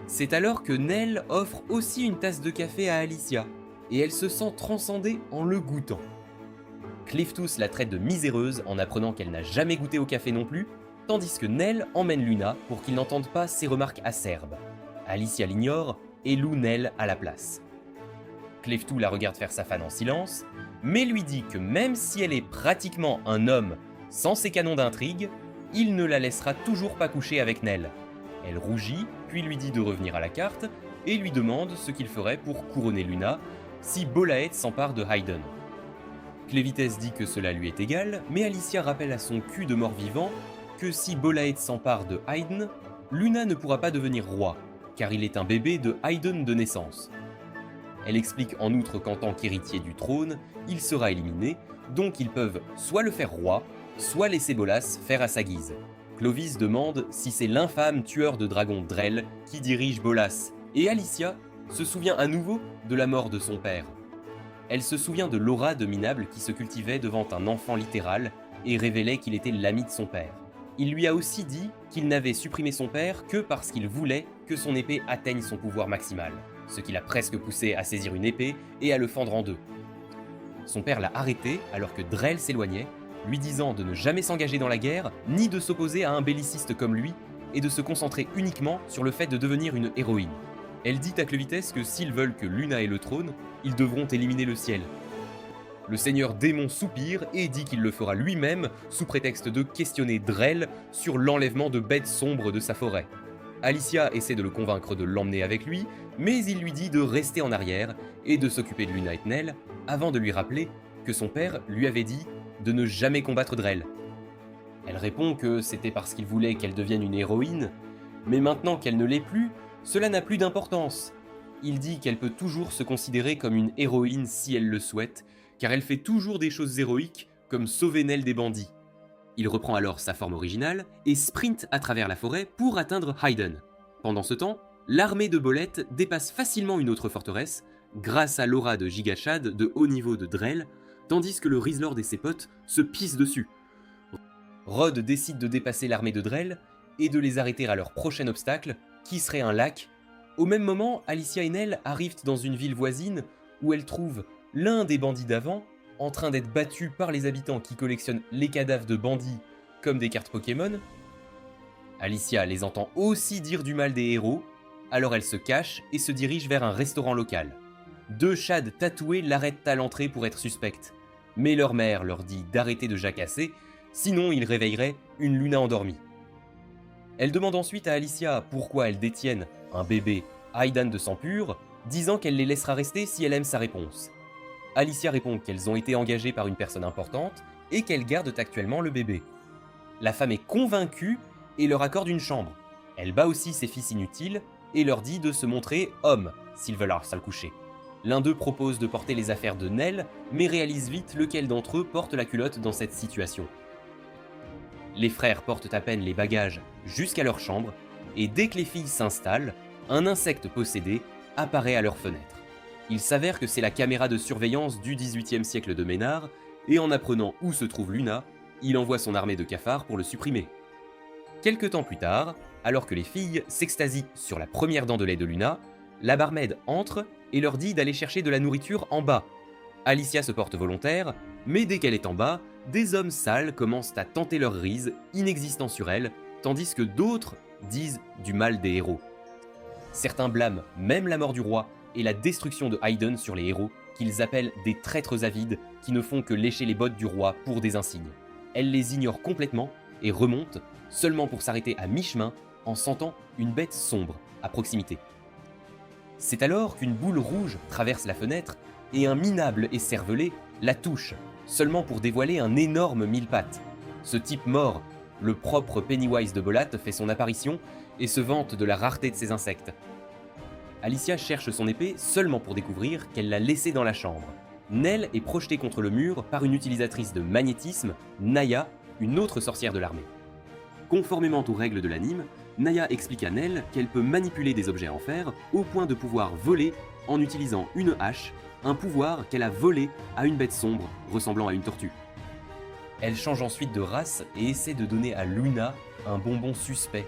C'est alors que Nell offre aussi une tasse de café à Alicia, et elle se sent transcendée en le goûtant. Cleeftus la traite de miséreuse en apprenant qu'elle n'a jamais goûté au café non plus, tandis que Nell emmène Luna pour qu'il n'entende pas ses remarques acerbes. Alicia l'ignore et loue Nell à la place. Cleeftu la regarde faire sa fan en silence, mais lui dit que même si elle est pratiquement un homme sans ses canons d'intrigue, il ne la laissera toujours pas coucher avec Nell. Elle rougit, puis lui dit de revenir à la carte, et lui demande ce qu'il ferait pour couronner Luna si Bolaeth s'empare de Hayden. Clevites dit que cela lui est égal, mais Alicia rappelle à son cul de mort-vivant que si Bolaeth s'empare de Hayden, Luna ne pourra pas devenir roi, car il est un bébé de Hayden de naissance. Elle explique en outre qu'en tant qu'héritier du trône, il sera éliminé, donc ils peuvent soit le faire roi, soit laisser Bolas faire à sa guise. Clovis demande si c'est l'infâme tueur de dragons Drell qui dirige Bolas, et Alicia se souvient à nouveau de la mort de son père. Elle se souvient de l'aura de minable qui se cultivait devant un enfant littéral et révélait qu'il était l'ami de son père. Il lui a aussi dit qu'il n'avait supprimé son père que parce qu'il voulait que son épée atteigne son pouvoir maximal, ce qui l'a presque poussé à saisir une épée et à le fendre en deux. Son père l'a arrêté alors que Drell s'éloignait, lui disant de ne jamais s'engager dans la guerre, ni de s'opposer à un belliciste comme lui, et de se concentrer uniquement sur le fait de devenir une héroïne. Elle dit à Clevites que s'ils veulent que Luna ait le trône, ils devront éliminer le ciel. Le seigneur démon soupire et dit qu'il le fera lui-même sous prétexte de questionner Drell sur l'enlèvement de bêtes sombres de sa forêt. Alicia essaie de le convaincre de l'emmener avec lui, mais il lui dit de rester en arrière et de s'occuper de Luna et Nell avant de lui rappeler que son père lui avait dit de ne jamais combattre Drell. Elle répond que c'était parce qu'il voulait qu'elle devienne une héroïne, mais maintenant qu'elle ne l'est plus, cela n'a plus d'importance. Il dit qu'elle peut toujours se considérer comme une héroïne si elle le souhaite, car elle fait toujours des choses héroïques comme sauver Nell des bandits. Il reprend alors sa forme originale et sprinte à travers la forêt pour atteindre Hayden. Pendant ce temps, l'armée de Bolaeth dépasse facilement une autre forteresse grâce à l'aura de Gigashad de haut niveau de Drell, tandis que le Rizlord et ses potes se pissent dessus. Rod décide de dépasser l'armée de Drell et de les arrêter à leur prochain obstacle, qui serait un lac. Au même moment, Alicia et Nell arrivent dans une ville voisine où elles trouvent l'un des bandits d'avant en train d'être battu par les habitants qui collectionnent les cadavres de bandits comme des cartes Pokémon. Alicia les entend aussi dire du mal des héros, alors elle se cache et se dirige vers un restaurant local. Deux Shads tatoués l'arrêtent à l'entrée pour être suspectes, mais leur mère leur dit d'arrêter de jacasser, sinon ils réveilleraient une Luna endormie. Elle demande ensuite à Alicia pourquoi elle détienne un bébé Haydan de sang pur, disant qu'elle les laissera rester si elle aime sa réponse. Alicia répond qu'elles ont été engagées par une personne importante et qu'elles gardent actuellement le bébé. La femme est convaincue et leur accorde une chambre. Elle bat aussi ses fils inutiles et leur dit de se montrer hommes s'ils veulent leur sale coucher. L'un d'eux propose de porter les affaires de Nell, mais réalise vite lequel d'entre eux porte la culotte dans cette situation. Les frères portent à peine les bagages jusqu'à leur chambre, et dès que les filles s'installent, un insecte possédé apparaît à leur fenêtre. Il s'avère que c'est la caméra de surveillance du XVIIIe siècle de Ménard, et en apprenant où se trouve Luna, il envoie son armée de cafards pour le supprimer. Quelque temps plus tard, alors que les filles s'extasient sur la première dent de lait de Luna, la barmaid entre et leur dit d'aller chercher de la nourriture en bas. Alicia se porte volontaire, mais dès qu'elle est en bas, des hommes sales commencent à tenter leur rise, inexistant sur elle, tandis que d'autres disent du mal des héros. Certains blâment même la mort du roi et la destruction de Hayden sur les héros, qu'ils appellent des traîtres avides qui ne font que lécher les bottes du roi pour des insignes. Elle les ignore complètement et remonte, seulement pour s'arrêter à mi-chemin en sentant une bête sombre à proximité. C'est alors qu'une boule rouge traverse la fenêtre et un minable écervelé la touche, seulement pour dévoiler un énorme mille-pattes. Ce type mort, le propre Pennywise de Bolat, fait son apparition et se vante de la rareté de ces insectes. Alicia cherche son épée seulement pour découvrir qu'elle l'a laissée dans la chambre. Nell est projetée contre le mur par une utilisatrice de magnétisme, Naya, une autre sorcière de l'armée. Conformément aux règles de l'anime, Naya explique à Nell qu'elle peut manipuler des objets en fer au point de pouvoir voler en utilisant une hache, un pouvoir qu'elle a volé à une bête sombre ressemblant à une tortue. Elle change ensuite de race et essaie de donner à Luna un bonbon suspect,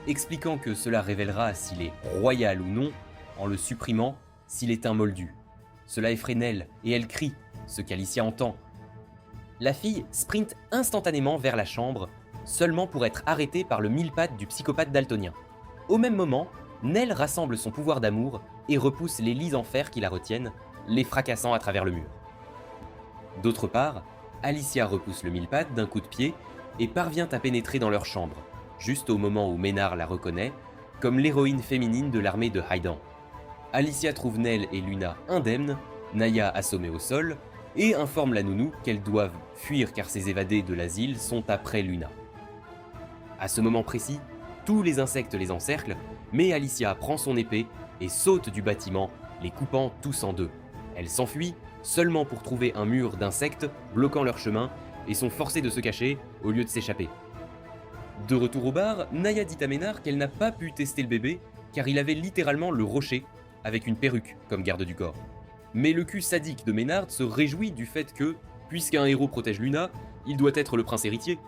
expliquant que cela révélera s'il est royal ou non, en le supprimant s'il est un moldu. Cela effraie Nell et elle crie, ce qu'Alicia entend. La fille sprinte instantanément vers la chambre, seulement pour être arrêtée par le mille-pattes du psychopathe daltonien. Au même moment, Nell rassemble son pouvoir d'amour et repousse les lits en fer qui la retiennent, les fracassant à travers le mur. D'autre part, Alicia repousse le mille-pattes d'un coup de pied et parvient à pénétrer dans leur chambre, juste au moment où Maynard la reconnaît comme l'héroïne féminine de l'armée de Hydan. Alicia trouve Nell et Luna indemnes, Naya assommée au sol, et informe la nounou qu'elles doivent fuir car ces évadés de l'asile sont après Luna. À ce moment précis, tous les insectes les encerclent, mais Alicia prend son épée et saute du bâtiment, les coupant tous en deux. Elle s'enfuit, seulement pour trouver un mur d'insectes bloquant leur chemin, et sont forcés de se cacher au lieu de s'échapper. De retour au bar, Naya dit à Maynard qu'elle n'a pas pu tester le bébé, car il avait littéralement le rocher, avec une perruque comme garde du corps. Mais le cul sadique de Maynard se réjouit du fait que, puisqu'un héros protège Luna, il doit être le prince héritier.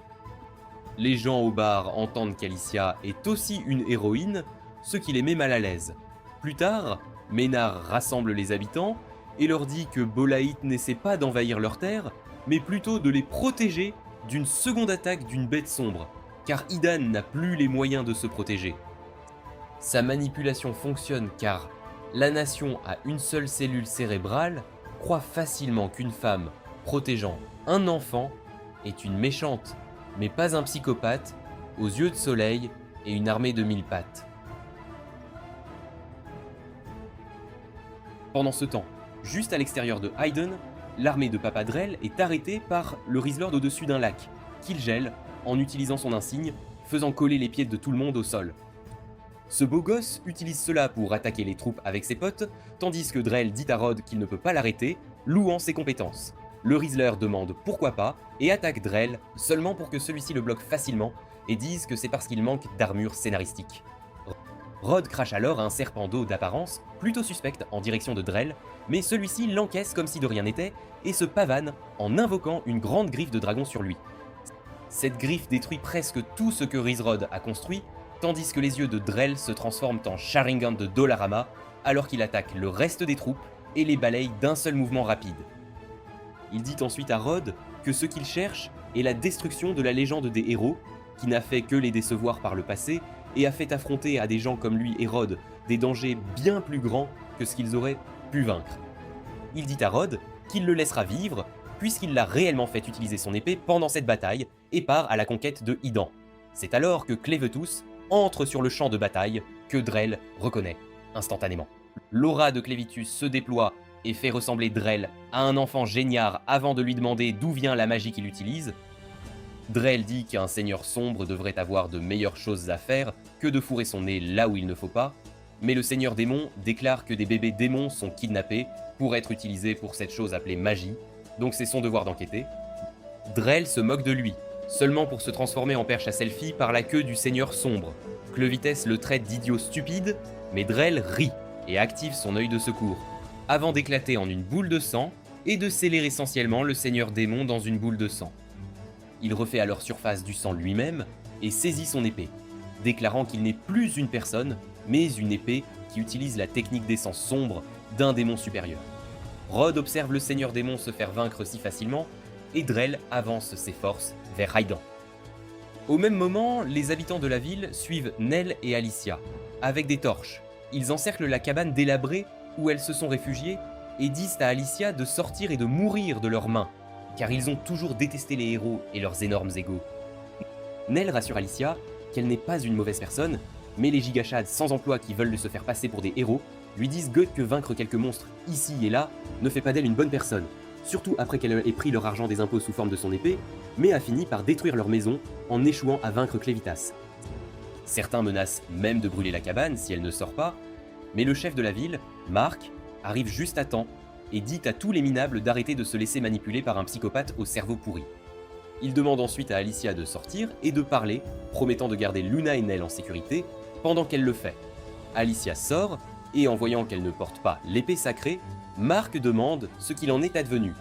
Les gens au bar entendent qu'Alicia est aussi une héroïne, ce qui les met mal à l'aise. Plus tard, Maynard rassemble les habitants et leur dit que Bolaït n'essaie pas d'envahir leurs terres, mais plutôt de les protéger d'une seconde attaque d'une bête sombre, car Idan n'a plus les moyens de se protéger. Sa manipulation fonctionne car la nation à une seule cellule cérébrale croit facilement qu'une femme protégeant un enfant est une méchante, mais pas un psychopathe, aux yeux de soleil et une armée de mille pattes. Pendant ce temps, juste à l'extérieur de Hydan, l'armée de Papa Drell est arrêtée par le Rizlord au-dessus d'un lac, qu'il gèle en utilisant son insigne, faisant coller les pieds de tout le monde au sol. Ce beau gosse utilise cela pour attaquer les troupes avec ses potes, tandis que Drell dit à Rod qu'il ne peut pas l'arrêter, louant ses compétences. Le Rizzler demande pourquoi pas et attaque Drell seulement pour que celui-ci le bloque facilement et dise que c'est parce qu'il manque d'armure scénaristique. Rod crache alors un serpent d'eau d'apparence plutôt suspecte en direction de Drell, mais celui-ci l'encaisse comme si de rien n'était et se pavane en invoquant une grande griffe de dragon sur lui. Cette griffe détruit presque tout ce que Rizrod a construit, tandis que les yeux de Drell se transforment en Sharingan de Dollarama alors qu'il attaque le reste des troupes et les balaye d'un seul mouvement rapide. Il dit ensuite à Rod que ce qu'il cherche est la destruction de la légende des héros, qui n'a fait que les décevoir par le passé et a fait affronter à des gens comme lui et Rod des dangers bien plus grands que ce qu'ils auraient pu vaincre. Il dit à Rod qu'il le laissera vivre puisqu'il l'a réellement fait utiliser son épée pendant cette bataille et part à la conquête de Hydan. C'est alors que Clevetus entre sur le champ de bataille que Drell reconnaît instantanément. L'aura de Clevitus se déploie et fait ressembler Drell à un enfant géniard avant de lui demander d'où vient la magie qu'il utilise. Drell dit qu'un seigneur sombre devrait avoir de meilleures choses à faire que de fourrer son nez là où il ne faut pas, mais le seigneur démon déclare que des bébés démons sont kidnappés pour être utilisés pour cette chose appelée magie, donc c'est son devoir d'enquêter. Drell se moque de lui, seulement pour se transformer en perche à selfie par la queue du seigneur sombre. Clevites le traite d'idiot stupide, mais Drell rit et active son œil de secours, avant d'éclater en une boule de sang et de sceller essentiellement le seigneur démon dans une boule de sang. Il refait alors surface du sang lui-même et saisit son épée, déclarant qu'il n'est plus une personne, mais une épée qui utilise la technique d'essence sombre d'un démon supérieur. Rod observe le seigneur démon se faire vaincre si facilement, et Drell avance ses forces vers Hydan. Au même moment, les habitants de la ville suivent Nell et Alicia, avec des torches. Ils encerclent la cabane délabrée où elles se sont réfugiées et disent à Alicia de sortir et de mourir de leurs mains, car ils ont toujours détesté les héros et leurs énormes égos. Nell rassure Alicia qu'elle n'est pas une mauvaise personne, mais les gigachades sans emploi qui veulent se faire passer pour des héros lui disent que vaincre quelques monstres ici et là ne fait pas d'elle une bonne personne, surtout après qu'elle ait pris leur argent des impôts sous forme de son épée, mais a fini par détruire leur maison en échouant à vaincre Clevitas. Certains menacent même de brûler la cabane si elle ne sort pas, mais le chef de la ville, Mark, arrive juste à temps et dit à tous les minables d'arrêter de se laisser manipuler par un psychopathe au cerveau pourri. Il demande ensuite à Alicia de sortir et de parler, promettant de garder Luna et Nell en sécurité pendant qu'elle le fait. Alicia sort, et en voyant qu'elle ne porte pas l'épée sacrée, Mark demande ce qu'il en est advenu.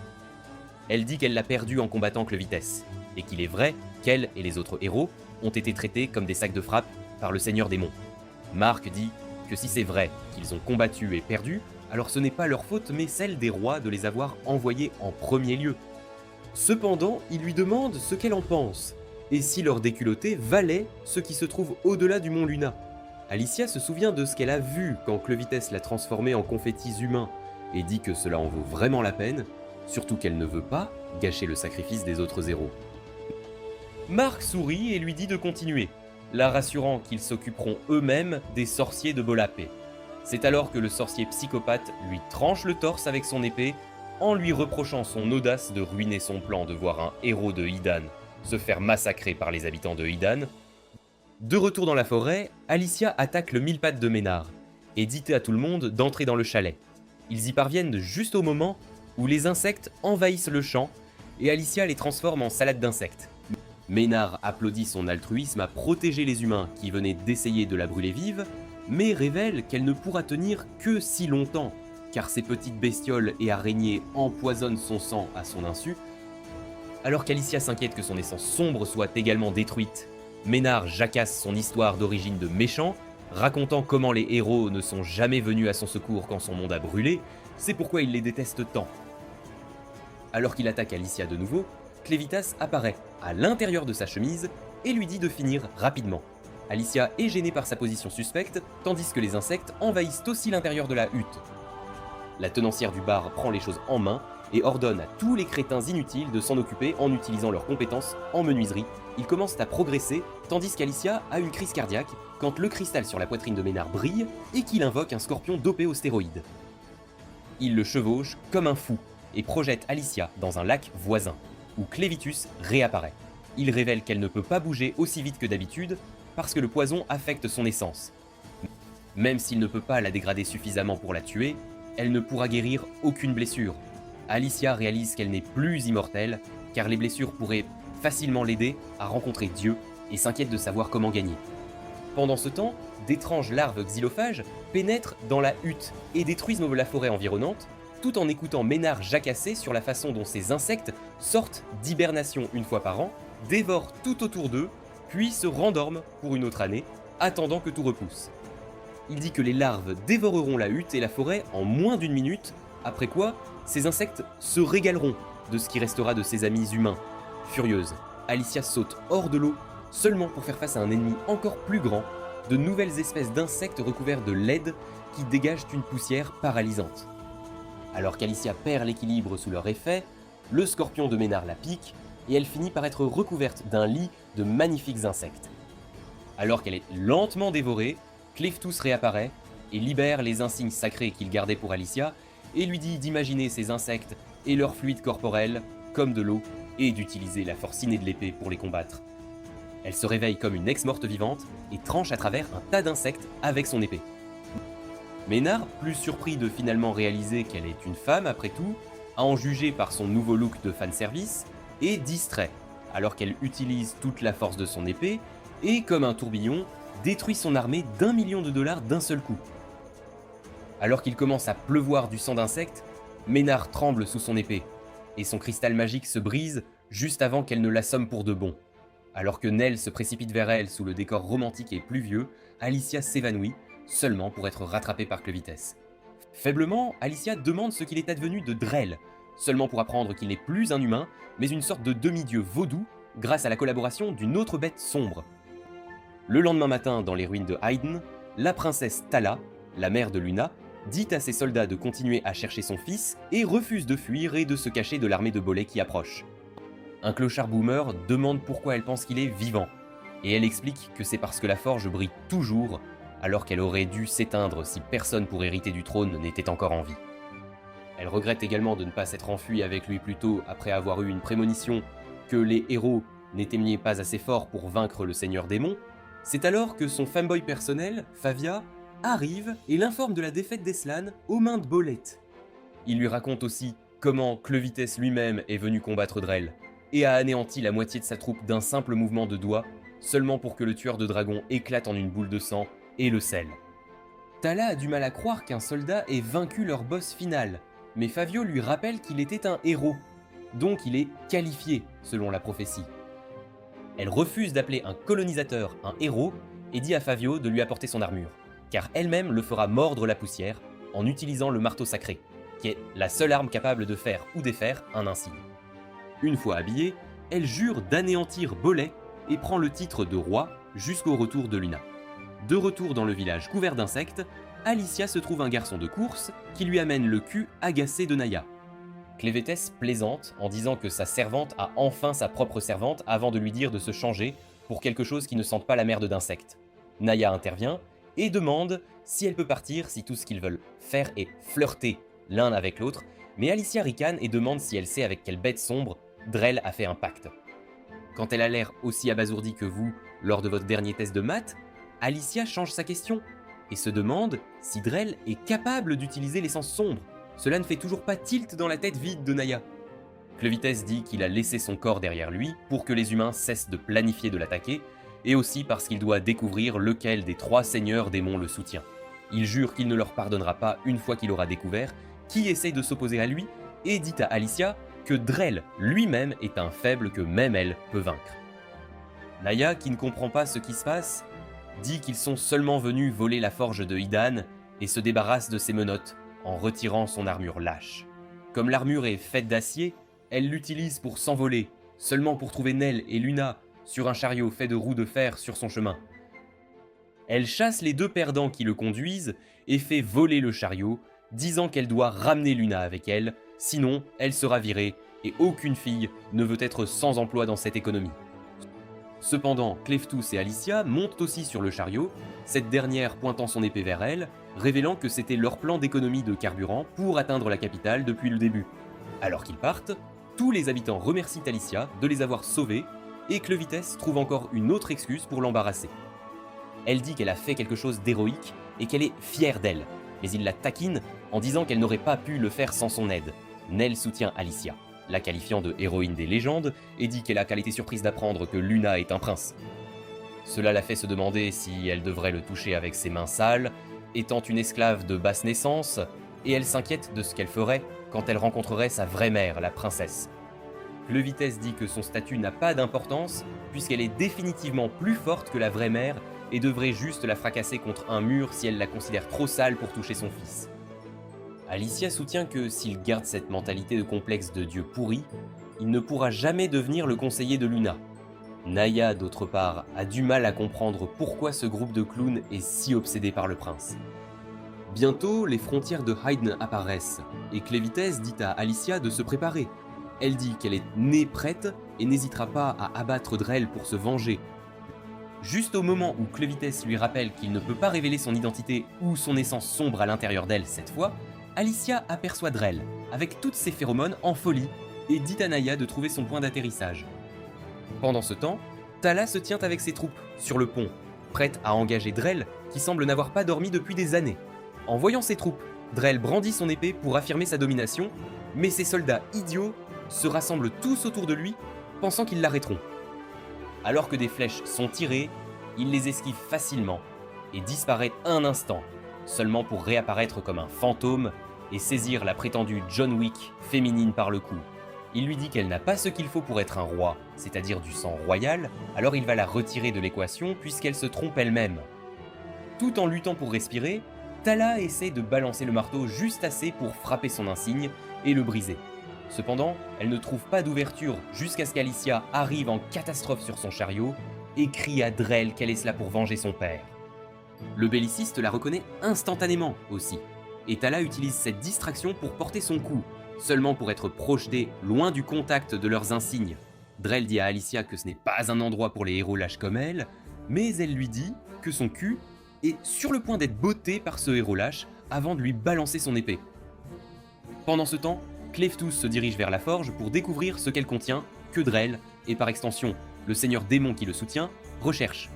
Elle dit qu'elle l'a perdue en combattant Clevites. et qu'il est vrai qu'elle et les autres héros ont été traités comme des sacs de frappe par le Seigneur Démon. Marc dit que si c'est vrai qu'ils ont combattu et perdu, alors ce n'est pas leur faute mais celle des rois de les avoir envoyés en premier lieu. Cependant, il lui demande ce qu'elle en pense, et si leur déculotté valait ce qui se trouve au-delà du mont Luna. Alicia se souvient de ce qu'elle a vu quand Clovis l'a transformée en confettis humains, et dit que cela en vaut vraiment la peine, surtout qu'elle ne veut pas gâcher le sacrifice des autres héros. Marc sourit et lui dit de continuer, la rassurant qu'ils s'occuperont eux-mêmes des sorciers de Bolapé. C'est alors que le sorcier psychopathe lui tranche le torse avec son épée, en lui reprochant son audace de ruiner son plan de voir un héros de Hidan se faire massacrer par les habitants de Hidan. De retour dans la forêt, Alicia attaque le mille-pattes de Ménard, et dit à tout le monde d'entrer dans le chalet. Ils y parviennent juste au moment où les insectes envahissent le champ, et Alicia les transforme en salade d'insectes. Ménard applaudit son altruisme à protéger les humains qui venaient d'essayer de la brûler vive, mais révèle qu'elle ne pourra tenir que si longtemps, car ces petites bestioles et araignées empoisonnent son sang à son insu. Alors qu'Alicia s'inquiète que son essence sombre soit également détruite, Ménard jacasse son histoire d'origine de méchant, racontant comment les héros ne sont jamais venus à son secours quand son monde a brûlé, c'est pourquoi il les déteste tant. Alors qu'il attaque Alicia de nouveau, Clévitas apparaît à l'intérieur de sa chemise et lui dit de finir rapidement. Alicia est gênée par sa position suspecte, tandis que les insectes envahissent aussi l'intérieur de la hutte. La tenancière du bar prend les choses en main et ordonne à tous les crétins inutiles de s'en occuper en utilisant leurs compétences en menuiserie. Ils commencent à progresser, tandis qu'Alicia a une crise cardiaque quand le cristal sur la poitrine de Ménard brille et qu'il invoque un scorpion dopé aux stéroïdes. Il le chevauche comme un fou et projette Alicia dans un lac voisin, où Clévitus réapparaît. Il révèle qu'elle ne peut pas bouger aussi vite que d'habitude parce que le poison affecte son essence. Même s'il ne peut pas la dégrader suffisamment pour la tuer, elle ne pourra guérir aucune blessure. Alicia réalise qu'elle n'est plus immortelle, car les blessures pourraient facilement l'aider à rencontrer Dieu et s'inquiète de savoir comment gagner. Pendant ce temps, d'étranges larves xylophages pénètrent dans la hutte et détruisent la forêt environnante, tout en écoutant Ménard jacasser sur la façon dont ces insectes sortent d'hibernation une fois par an, dévorent tout autour d'eux, puis se rendorment pour une autre année, attendant que tout repousse. Il dit que les larves dévoreront la hutte et la forêt en moins d'une minute, après quoi, ces insectes se régaleront de ce qui restera de ses amis humains. Furieuse, Alicia saute hors de l'eau, seulement pour faire face à un ennemi encore plus grand, de nouvelles espèces d'insectes recouverts de lait qui dégagent une poussière paralysante. Alors qu'Alicia perd l'équilibre sous leur effet, le scorpion de Ménard la pique, et elle finit par être recouverte d'un lit de magnifiques insectes. Alors qu'elle est lentement dévorée, Cléphtus réapparaît et libère les insignes sacrés qu'il gardait pour Alicia, et lui dit d'imaginer ces insectes et leur fluide corporel comme de l'eau, et d'utiliser la force innée de l'épée pour les combattre. Elle se réveille comme une ex-morte vivante et tranche à travers un tas d'insectes avec son épée. Ménard, plus surpris de finalement réaliser qu'elle est une femme après tout, à en juger par son nouveau look de fanservice, est distrait, alors qu'elle utilise toute la force de son épée, et comme un tourbillon, détruit son armée d'1 million de dollars d'un seul coup. Alors qu'il commence à pleuvoir du sang d'insectes, Ménard tremble sous son épée, et son cristal magique se brise juste avant qu'elle ne l'assomme pour de bon. Alors que Nell se précipite vers elle sous le décor romantique et pluvieux, Alicia s'évanouit, seulement pour être rattrapée par Clovis. Faiblement, Alicia demande ce qu'il est advenu de Drell, seulement pour apprendre qu'il n'est plus un humain, mais une sorte de demi-dieu vaudou, grâce à la collaboration d'une autre bête sombre. Le lendemain matin, dans les ruines de Haydn, la princesse Thala, la mère de Luna, dit à ses soldats de continuer à chercher son fils et refuse de fuir et de se cacher de l'armée de Bolé qui approche. Un clochard boomer demande pourquoi elle pense qu'il est vivant, et elle explique que c'est parce que la forge brille toujours, alors qu'elle aurait dû s'éteindre si personne pour hériter du trône n'était encore en vie. Elle regrette également de ne pas s'être enfuie avec lui plus tôt après avoir eu une prémonition que les héros n'étaient pas assez forts pour vaincre le seigneur démon. C'est alors que son fanboy personnel, Favia, arrive et l'informe de la défaite d'Eslan aux mains de Bolette. Il lui raconte aussi comment Clovis lui-même est venu combattre Drell, et a anéanti la moitié de sa troupe d'un simple mouvement de doigt, seulement pour que le tueur de dragons éclate en une boule de sang et le scelle. Thala a du mal à croire qu'un soldat ait vaincu leur boss final, mais Favio lui rappelle qu'il était un héros, donc il est qualifié selon la prophétie, Elle refuse d'appeler un colonisateur un héros et dit à Fabio de lui apporter son armure, car elle-même le fera mordre la poussière en utilisant le marteau sacré, qui est la seule arme capable de faire ou défaire un insigne. Une fois habillée, elle jure d'anéantir Bolet et prend le titre de roi jusqu'au retour de Luna. De retour dans le village couvert d'insectes, Alicia se trouve un garçon de course qui lui amène le cul agacé de Naya. Clévétès plaisante en disant que sa servante a enfin sa propre servante avant de lui dire de se changer pour quelque chose qui ne sente pas la merde d'insectes. Naya intervient et demande si elle peut partir si tout ce qu'ils veulent faire est flirter l'un avec l'autre, mais Alicia ricane et demande si elle sait avec quelle bête sombre Drell a fait un pacte. Quand elle a l'air aussi abasourdie que vous lors de votre dernier test de maths, Alicia change sa question et se demande si Drell est capable d'utiliser l'essence sombre. Cela ne fait toujours pas tilt dans la tête vide de Naya. Clévétès dit qu'il a laissé son corps derrière lui pour que les humains cessent de planifier de l'attaquer, et aussi parce qu'il doit découvrir lequel des 3 seigneurs démons le soutient. Il jure qu'il ne leur pardonnera pas une fois qu'il aura découvert qui essaye de s'opposer à lui, et dit à Alicia que Drell lui-même est un faible que même elle peut vaincre. Naya, qui ne comprend pas ce qui se passe, dit qu'ils sont seulement venus voler la forge de Hidan et se débarrasse de ses menottes en retirant son armure lâche. Comme l'armure est faite d'acier, elle l'utilise pour s'envoler, seulement pour trouver Nell et Luna sur un chariot fait de roues de fer sur son chemin. Elle chasse les 2 perdants qui le conduisent et fait voler le chariot, disant qu'elle doit ramener Luna avec elle, sinon elle sera virée et aucune fille ne veut être sans emploi dans cette économie. Cependant, Cleftus et Alicia montent aussi sur le chariot, cette dernière pointant son épée vers elle, révélant que c'était leur plan d'économie de carburant pour atteindre la capitale depuis le début. Alors qu'ils partent, tous les habitants remercient Alicia de les avoir sauvés, et Clévétès trouve encore une autre excuse pour l'embarrasser. Elle dit qu'elle a fait quelque chose d'héroïque et qu'elle est fière d'elle, mais il la taquine en disant qu'elle n'aurait pas pu le faire sans son aide. Nell soutient Alicia, la qualifiant de héroïne des légendes, et dit qu'elle a été surprise d'apprendre que Luna est un prince. Cela la fait se demander si elle devrait le toucher avec ses mains sales, étant une esclave de basse naissance, et elle s'inquiète de ce qu'elle ferait quand elle rencontrerait sa vraie mère, la princesse. Clévétès dit que son statut n'a pas d'importance, puisqu'elle est définitivement plus forte que la vraie mère, et devrait juste la fracasser contre un mur si elle la considère trop sale pour toucher son fils. Alicia soutient que s'il garde cette mentalité de complexe de dieu pourri, il ne pourra jamais devenir le conseiller de Luna. Naya, d'autre part, a du mal à comprendre pourquoi ce groupe de clowns est si obsédé par le prince. Bientôt, les frontières de Hyden apparaissent, et Clévétès dit à Alicia de se préparer. Elle dit qu'elle est née prête et n'hésitera pas à abattre Drell pour se venger. Juste au moment où Clévétès lui rappelle qu'il ne peut pas révéler son identité ou son essence sombre à l'intérieur d'elle cette fois, Alicia aperçoit Drell, avec toutes ses phéromones en folie, et dit à Naya de trouver son point d'atterrissage. Pendant ce temps, Tala se tient avec ses troupes, sur le pont, prête à engager Drell, qui semble n'avoir pas dormi depuis des années. En voyant ses troupes, Drell brandit son épée pour affirmer sa domination, mais ses soldats idiots se rassemblent tous autour de lui, pensant qu'ils l'arrêteront. Alors que des flèches sont tirées, il les esquive facilement, et disparaît un instant, seulement pour réapparaître comme un fantôme et saisir la prétendue John Wick féminine par le cou. Il lui dit qu'elle n'a pas ce qu'il faut pour être un roi, c'est-à-dire du sang royal, alors il va la retirer de l'équation puisqu'elle se trompe elle-même. Tout en luttant pour respirer, Tala essaie de balancer le marteau juste assez pour frapper son insigne et le briser. Cependant, elle ne trouve pas d'ouverture jusqu'à ce qu'Alicia arrive en catastrophe sur son chariot et crie à Drell qu'elle est là pour venger son père. Le belliciste la reconnaît instantanément aussi, et Tala utilise cette distraction pour porter son coup, seulement pour être projeté loin du contact de leurs insignes. Drell dit à Alicia que ce n'est pas un endroit pour les héros lâches comme elle, mais elle lui dit que son cul est sur le point d'être botté par ce héros lâche avant de lui balancer son épée. Pendant ce temps, Cleftus se dirige vers la forge pour découvrir ce qu'elle contient, que Drell, et par extension le seigneur démon qui le soutient, recherche.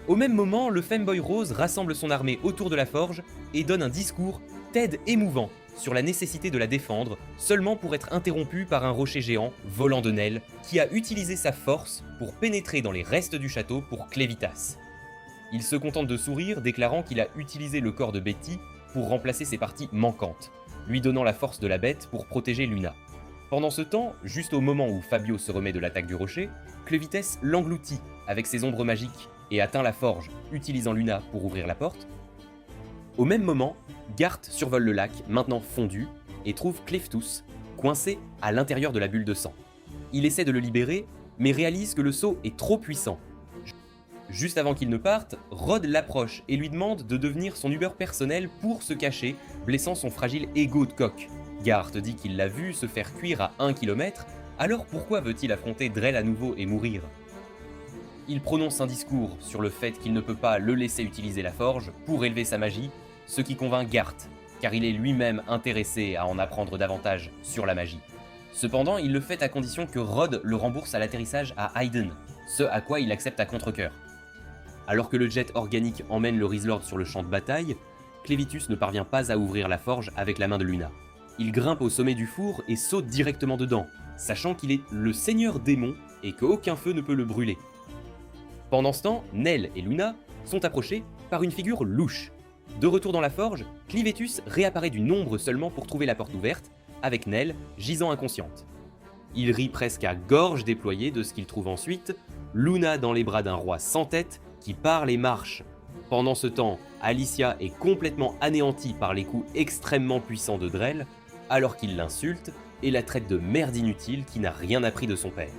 Au même moment, le Femboy Rose rassemble son armée autour de la forge et donne un discours TED émouvant sur la nécessité de la défendre, seulement pour être interrompu par un rocher géant volant de Nell qui a utilisé sa force pour pénétrer dans les restes du château pour Clévitas. Il se contente de sourire, déclarant qu'il a utilisé le corps de Betty pour remplacer ses parties manquantes, lui donnant la force de la bête pour protéger Luna. Pendant ce temps, juste au moment où Fabio se remet de l'attaque du rocher, Clevites l'engloutit avec ses ombres magiques et atteint la forge, utilisant Luna pour ouvrir la porte. Au même moment, Garth survole le lac, maintenant fondu, et trouve Cleftus, coincé à l'intérieur de la bulle de sang. Il essaie de le libérer, mais réalise que le sceau est trop puissant. Juste avant qu'il ne parte, Rod l'approche et lui demande de devenir son Uber personnel pour se cacher, blessant son fragile ego de coq. Garth dit qu'il l'a vu se faire cuire à 1 km, alors pourquoi veut-il affronter Drell à nouveau et mourir? Il prononce un discours sur le fait qu'il ne peut pas le laisser utiliser la forge pour élever sa magie, ce qui convainc Garth, car il est lui-même intéressé à en apprendre davantage sur la magie. Cependant, il le fait à condition que Rod le rembourse à l'atterrissage à Hayden, ce à quoi il accepte à contre-cœur. Alors que le jet organique emmène le Rizlord sur le champ de bataille, Clevitus ne parvient pas à ouvrir la forge avec la main de Luna. Il grimpe au sommet du four et saute directement dedans, sachant qu'il est le seigneur démon et qu'aucun feu ne peut le brûler. Pendant ce temps, Nell et Luna sont approchés par une figure louche. De retour dans la forge, Clevitus réapparaît du nombre seulement pour trouver la porte ouverte, avec Nell gisant inconsciente. Il rit presque à gorge déployée de ce qu'il trouve ensuite, Luna dans les bras d'un roi sans tête qui parle et marche. Pendant ce temps, Alicia est complètement anéantie par les coups extrêmement puissants de Drell, alors qu'il l'insulte et la traite de merde inutile qui n'a rien appris de son père.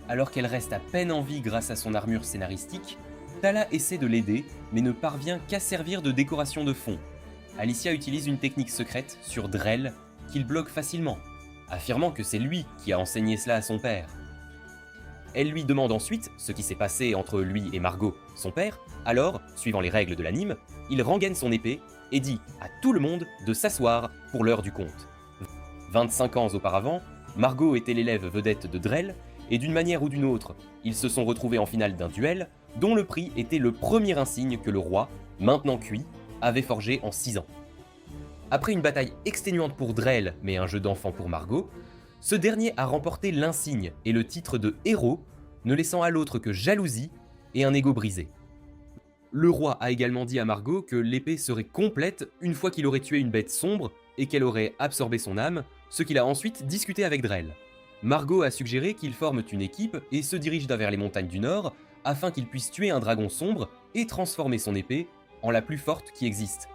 Alors qu'elle reste à peine en vie grâce à son armure scénaristique, Tala essaie de l'aider, mais ne parvient qu'à servir de décoration de fond. Alicia utilise une technique secrète sur Drell qu'il bloque facilement, affirmant que c'est lui qui a enseigné cela à son père. Elle lui demande ensuite ce qui s'est passé entre lui et Margot, son père, alors, suivant les règles de l'anime, il rengaine son épée et dit à tout le monde de s'asseoir pour l'heure du conte. 25 ans auparavant, Margot était l'élève vedette de Drell, et d'une manière ou d'une autre, ils se sont retrouvés en finale d'un duel, dont le prix était le premier insigne que le roi, maintenant cuit, avait forgé en 6 ans. Après une bataille exténuante pour Drell, mais un jeu d'enfant pour Margot, ce dernier a remporté l'insigne et le titre de héros, ne laissant à l'autre que jalousie et un ego brisé. Le roi a également dit à Margot que l'épée serait complète une fois qu'il aurait tué une bête sombre et qu'elle aurait absorbé son âme, ce qu'il a ensuite discuté avec Drell. Margot a suggéré qu'ils forment une équipe et se dirigent vers les montagnes du Nord afin qu'il puisse tuer un dragon sombre et transformer son épée en la plus forte qui existe.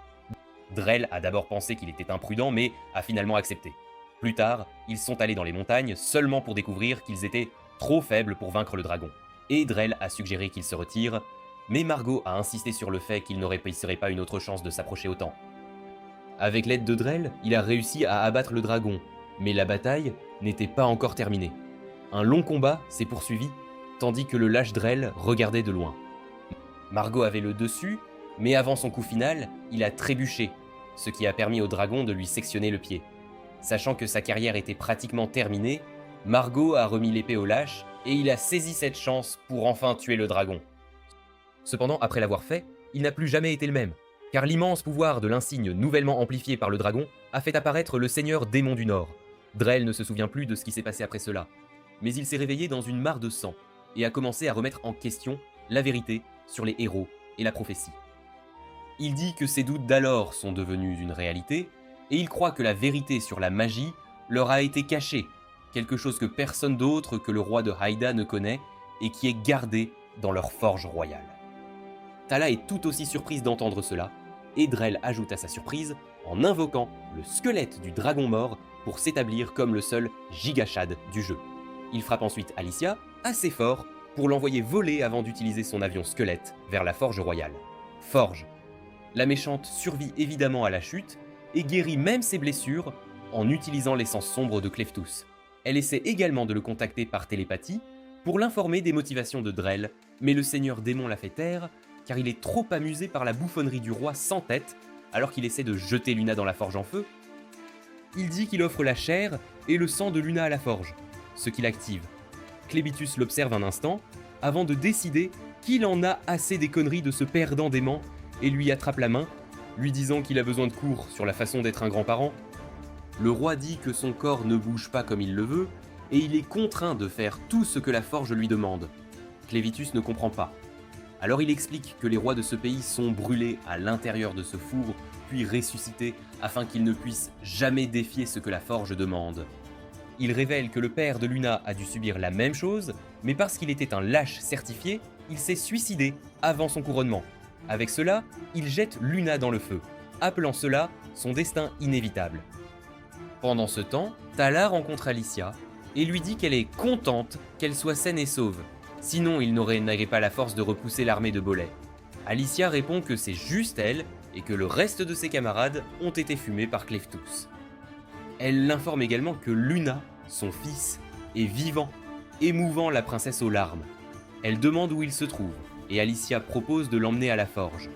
Drell a d'abord pensé qu'il était imprudent mais a finalement accepté. Plus tard, ils sont allés dans les montagnes seulement pour découvrir qu'ils étaient trop faibles pour vaincre le dragon. Et Drell a suggéré qu'il se retire, mais Margot a insisté sur le fait qu'il n'aurait pas une autre chance de s'approcher autant. Avec l'aide de Drell, il a réussi à abattre le dragon, mais la bataille n'était pas encore terminée. Un long combat s'est poursuivi, tandis que le lâche Drell regardait de loin. Margot avait le dessus, mais avant son coup final, il a trébuché, ce qui a permis au dragon de lui sectionner le pied. Sachant que sa carrière était pratiquement terminée, Margot a remis l'épée au lâche et il a saisi cette chance pour enfin tuer le dragon. Cependant, après l'avoir fait, il n'a plus jamais été le même, car l'immense pouvoir de l'insigne nouvellement amplifié par le dragon a fait apparaître le seigneur démon du Nord. Drell ne se souvient plus de ce qui s'est passé après cela, mais il s'est réveillé dans une mare de sang et a commencé à remettre en question la vérité sur les héros et la prophétie. Il dit que ses doutes d'alors sont devenus une réalité, et il croit que la vérité sur la magie leur a été cachée, quelque chose que personne d'autre que le roi de Haida ne connaît et qui est gardé dans leur forge royale. Tala est tout aussi surprise d'entendre cela, et Drell ajoute à sa surprise en invoquant le squelette du dragon mort pour s'établir comme le seul gigachad du jeu. Il frappe ensuite Alicia assez fort pour l'envoyer voler avant d'utiliser son avion squelette vers la forge royale. Forge. La méchante survit évidemment à la chute et guérit même ses blessures en utilisant l'essence sombre de Cleftus. Elle essaie également de le contacter par télépathie pour l'informer des motivations de Drell, mais le seigneur démon la fait taire car il est trop amusé par la bouffonnerie du roi sans tête alors qu'il essaie de jeter Luna dans la forge en feu. Il dit qu'il offre la chair et le sang de Luna à la forge, ce qui l'active. Clevitus l'observe un instant avant de décider qu'il en a assez des conneries de ce perdant dément et lui attrape la main, lui disant qu'il a besoin de cours sur la façon d'être un grand-parent. Le roi dit que son corps ne bouge pas comme il le veut, et il est contraint de faire tout ce que la forge lui demande. Clevitus ne comprend pas. Alors il explique que les rois de ce pays sont brûlés à l'intérieur de ce four puis ressuscité afin qu'il ne puisse jamais défier ce que la forge demande. Il révèle que le père de Luna a dû subir la même chose, mais parce qu'il était un lâche certifié, il s'est suicidé avant son couronnement. Avec cela, il jette Luna dans le feu, appelant cela son destin inévitable. Pendant ce temps, Tala rencontre Alicia et lui dit qu'elle est contente qu'elle soit saine et sauve, sinon il n'aurait pas la force de repousser l'armée de Bolais. Alicia répond que c'est juste elle et que le reste de ses camarades ont été fumés par Cleftus. Elle l'informe également que Luna, son fils, est vivant, émouvant la princesse aux larmes. Elle demande où il se trouve, et Alicia propose de l'emmener à la forge.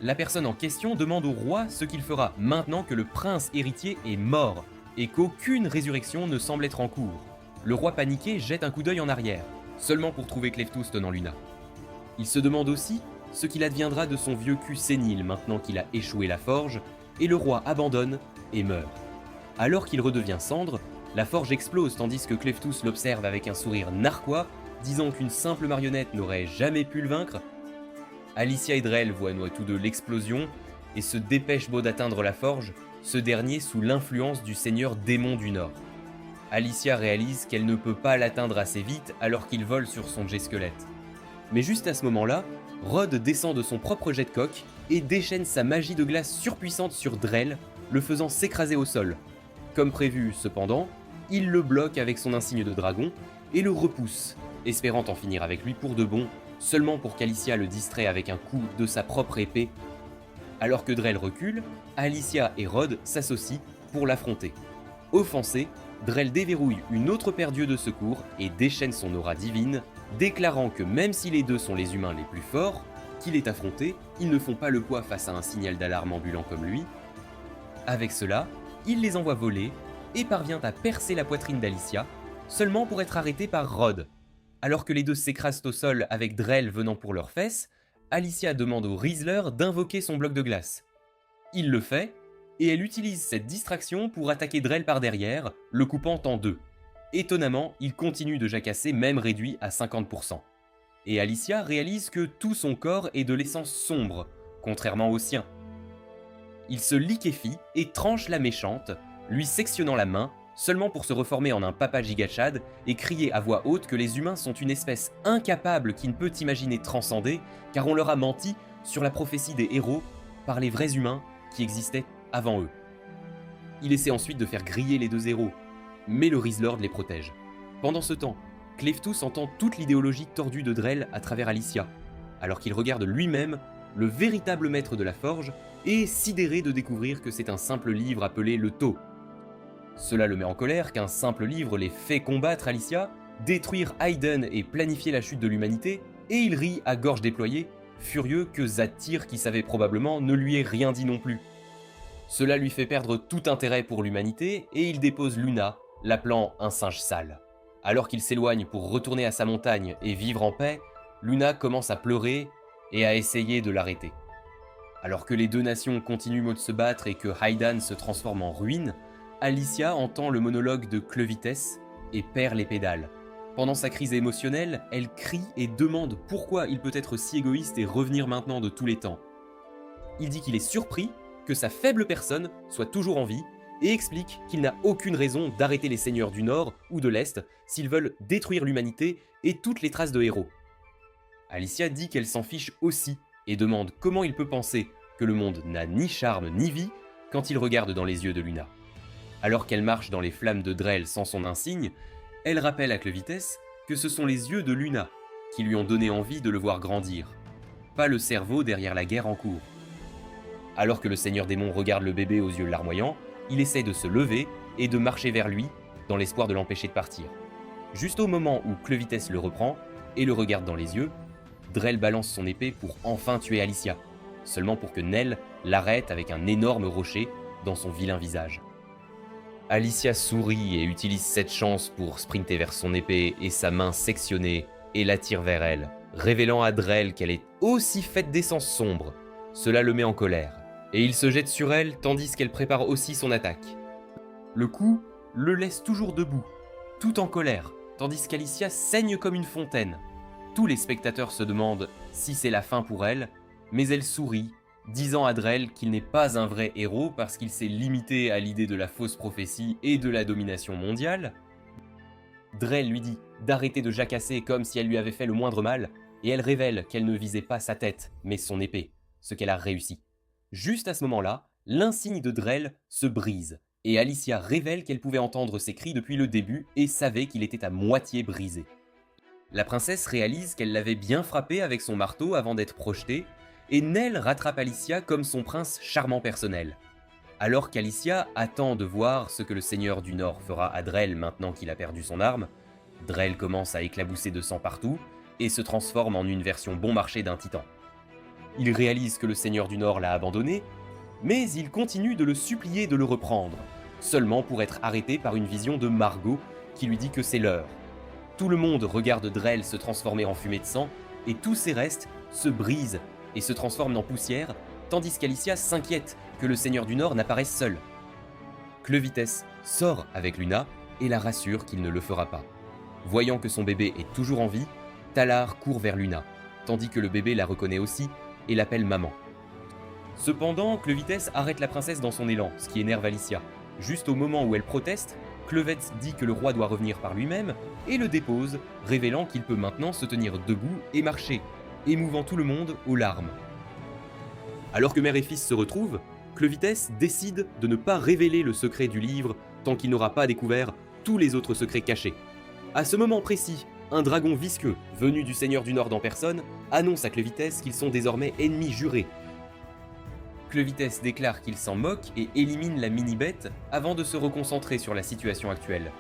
La personne en question demande au roi ce qu'il fera maintenant que le prince héritier est mort, et qu'aucune résurrection ne semble être en cours. Le roi paniqué jette un coup d'œil en arrière, seulement pour trouver Cleftus tenant Luna. Il se demande aussi ce qu'il adviendra de son vieux cul sénile maintenant qu'il a échoué la forge, et le roi abandonne et meurt. Alors qu'il redevient cendre, la forge explose tandis que Cleftus l'observe avec un sourire narquois, disant qu'une simple marionnette n'aurait jamais pu le vaincre. Alicia et Drell voient tous deux l'explosion et se dépêchent beau d'atteindre la forge, ce dernier sous l'influence du seigneur démon du Nord. Alicia réalise qu'elle ne peut pas l'atteindre assez vite alors qu'il vole sur son jet squelette. Mais juste à ce moment-là, Rod descend de son propre jet de coq et déchaîne sa magie de glace surpuissante sur Drell, le faisant s'écraser au sol. Comme prévu, cependant, il le bloque avec son insigne de dragon et le repousse, espérant en finir avec lui pour de bon, seulement pour qu'Alicia le distrait avec un coup de sa propre épée. Alors que Drell recule, Alicia et Rod s'associent pour l'affronter. Offensé, Drell déverrouille une autre paire d'yeux de secours et déchaîne son aura divine, déclarant que même si les deux sont les humains les plus forts qu'il ait affrontés, ils ne font pas le poids face à un signal d'alarme ambulant comme lui. Avec cela, il les envoie voler et parvient à percer la poitrine d'Alicia, seulement pour être arrêté par Rod. Alors que les deux s'écrasent au sol avec Drell venant pour leurs fesses, Alicia demande au Riezler d'invoquer son bloc de glace. Il le fait, et elle utilise cette distraction pour attaquer Drell par derrière, le coupant en deux. Étonnamment, il continue de jacasser même réduit à 50%. Et Alicia réalise que tout son corps est de l'essence sombre, contrairement au sien. Il se liquéfie et tranche la méchante, lui sectionnant la main, seulement pour se reformer en un papa gigachad et crier à voix haute que les humains sont une espèce incapable qui ne peut imaginer transcender, car on leur a menti sur la prophétie des héros par les vrais humains qui existaient avant eux. Il essaie ensuite de faire griller les deux héros, mais le Riezlord les protège. Pendant ce temps, Cleftus entend toute l'idéologie tordue de Drell à travers Alicia, alors qu'il regarde lui-même le véritable maître de la forge et est sidéré de découvrir que c'est un simple livre appelé le Tau. Cela le met en colère qu'un simple livre les fait combattre Alicia, détruire Hayden et planifier la chute de l'humanité, et il rit à gorge déployée, furieux que Zatyr, qui savait probablement, ne lui ait rien dit non plus. Cela lui fait perdre tout intérêt pour l'humanité et il dépose Luna, l'appelant un singe sale. Alors qu'il s'éloigne pour retourner à sa montagne et vivre en paix, Luna commence à pleurer et à essayer de l'arrêter. Alors que les deux nations continuent de se battre et que Haydan se transforme en ruine, Alicia entend le monologue de Clevites et perd les pédales. Pendant sa crise émotionnelle, elle crie et demande pourquoi il peut être si égoïste et revenir maintenant de tous les temps. Il dit qu'il est surpris que sa faible personne soit toujours en vie et explique qu'il n'a aucune raison d'arrêter les seigneurs du Nord ou de l'Est s'ils veulent détruire l'humanité et toutes les traces de héros. Alicia dit qu'elle s'en fiche aussi et demande comment il peut penser que le monde n'a ni charme ni vie quand il regarde dans les yeux de Luna. Alors qu'elle marche dans les flammes de Drell sans son insigne, elle rappelle à Clevites que ce sont les yeux de Luna qui lui ont donné envie de le voir grandir, pas le cerveau derrière la guerre en cours. Alors que le seigneur démon regarde le bébé aux yeux larmoyants, il essaie de se lever et de marcher vers lui dans l'espoir de l'empêcher de partir. Juste au moment où Clevites le reprend et le regarde dans les yeux, Drell balance son épée pour enfin tuer Alicia, seulement pour que Nell l'arrête avec un énorme rocher dans son vilain visage. Alicia sourit et utilise cette chance pour sprinter vers son épée et sa main sectionnée et l'attire vers elle, révélant à Drell qu'elle est aussi faite d'essence sombre. Cela le met en colère, et il se jette sur elle tandis qu'elle prépare aussi son attaque. Le coup le laisse toujours debout, tout en colère, tandis qu'Alicia saigne comme une fontaine. Tous les spectateurs se demandent si c'est la fin pour elle, mais elle sourit disant à Drell qu'il n'est pas un vrai héros parce qu'il s'est limité à l'idée de la fausse prophétie et de la domination mondiale. Drell lui dit d'arrêter de jacasser comme si elle lui avait fait le moindre mal, et elle révèle qu'elle ne visait pas sa tête, mais son épée, ce qu'elle a réussi. Juste à ce moment-là, l'insigne de Drell se brise, et Alicia révèle qu'elle pouvait entendre ses cris depuis le début et savait qu'il était à moitié brisé. La princesse réalise qu'elle l'avait bien frappé avec son marteau avant d'être projetée, et Nell rattrape Alicia comme son prince charmant personnel. Alors qu'Alicia attend de voir ce que le Seigneur du Nord fera à Drell maintenant qu'il a perdu son arme, Drell commence à éclabousser de sang partout et se transforme en une version bon marché d'un titan. Il réalise que le Seigneur du Nord l'a abandonné, mais il continue de le supplier de le reprendre, seulement pour être arrêté par une vision de Margot qui lui dit que c'est l'heure. Tout le monde regarde Drell se transformer en fumée de sang, et tous ses restes se brisent et se transforment en poussière, tandis qu'Alicia s'inquiète que le Seigneur du Nord n'apparaisse seul. Clevites sort avec Luna et la rassure qu'il ne le fera pas. Voyant que son bébé est toujours en vie, Talar court vers Luna, tandis que le bébé la reconnaît aussi et l'appelle maman. Cependant, Clevites arrête la princesse dans son élan, ce qui énerve Alicia. Juste au moment où elle proteste, Clevites dit que le roi doit revenir par lui-même et le dépose, révélant qu'il peut maintenant se tenir debout et marcher, émouvant tout le monde aux larmes. Alors que mère et fils se retrouvent, Clevites décide de ne pas révéler le secret du livre tant qu'il n'aura pas découvert tous les autres secrets cachés. À ce moment précis, un dragon visqueux, venu du Seigneur du Nord en personne, annonce à Clevites qu'ils sont désormais ennemis jurés. Clevites déclare qu'il s'en moque et élimine la mini-bête avant de se reconcentrer sur la situation actuelle.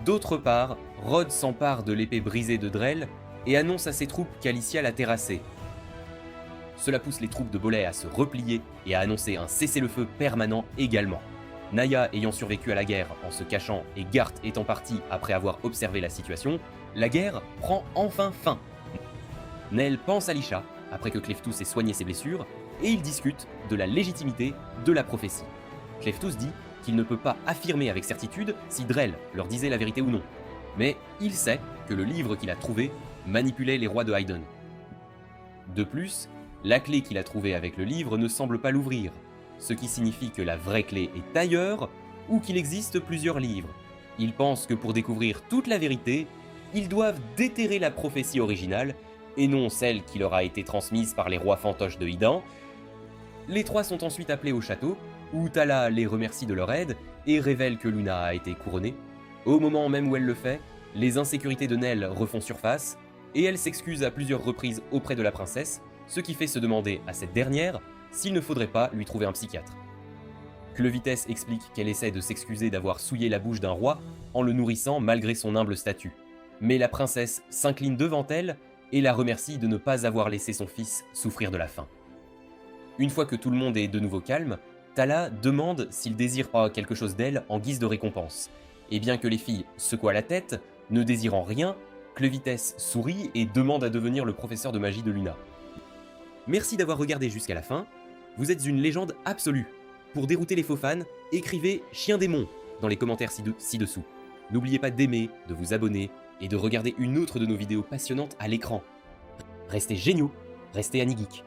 D'autre part, Rod s'empare de l'épée brisée de Drell et annonce à ses troupes qu'Alicia l'a terrassée. Cela pousse les troupes de Boley à se replier et à annoncer un cessez-le-feu permanent également. Naya ayant survécu à la guerre en se cachant et Garth étant parti après avoir observé la situation, la guerre prend enfin fin. Nell pense à Lisha après que Cleftus ait soigné ses blessures et ils discutent de la légitimité de la prophétie. Cleftus dit qu'il ne peut pas affirmer avec certitude si Drell leur disait la vérité ou non, mais il sait que le livre qu'il a trouvé manipulait les rois de Hyden. De plus, la clé qu'il a trouvée avec le livre ne semble pas l'ouvrir, ce qui signifie que la vraie clé est ailleurs ou qu'il existe plusieurs livres. Il pense que pour découvrir toute la vérité, ils doivent déterrer la prophétie originale et non celle qui leur a été transmise par les rois fantoches de Hydan. Les trois sont ensuite appelés au château, où Tala les remercie de leur aide et révèle que Luna a été couronnée. Au moment même où elle le fait, les insécurités de Nell refont surface, et elle s'excuse à plusieurs reprises auprès de la princesse, ce qui fait se demander à cette dernière s'il ne faudrait pas lui trouver un psychiatre. Clevites explique qu'elle essaie de s'excuser d'avoir souillé la bouche d'un roi en le nourrissant malgré son humble statut. Mais la princesse s'incline devant elle et la remercie de ne pas avoir laissé son fils souffrir de la faim. Une fois que tout le monde est de nouveau calme, Tala demande s'il désire pas quelque chose d'elle en guise de récompense. Et bien que les filles secouent la tête, ne désirant rien, Clevites sourit et demande à devenir le professeur de magie de Luna. Merci d'avoir regardé jusqu'à la fin, vous êtes une légende absolue. Pour dérouter les faux fans, écrivez « Chien démon » dans les commentaires ci-dessous. N'oubliez pas d'aimer, de vous abonner et de regarder une autre de nos vidéos passionnantes à l'écran. Restez géniaux, restez Annie Geek.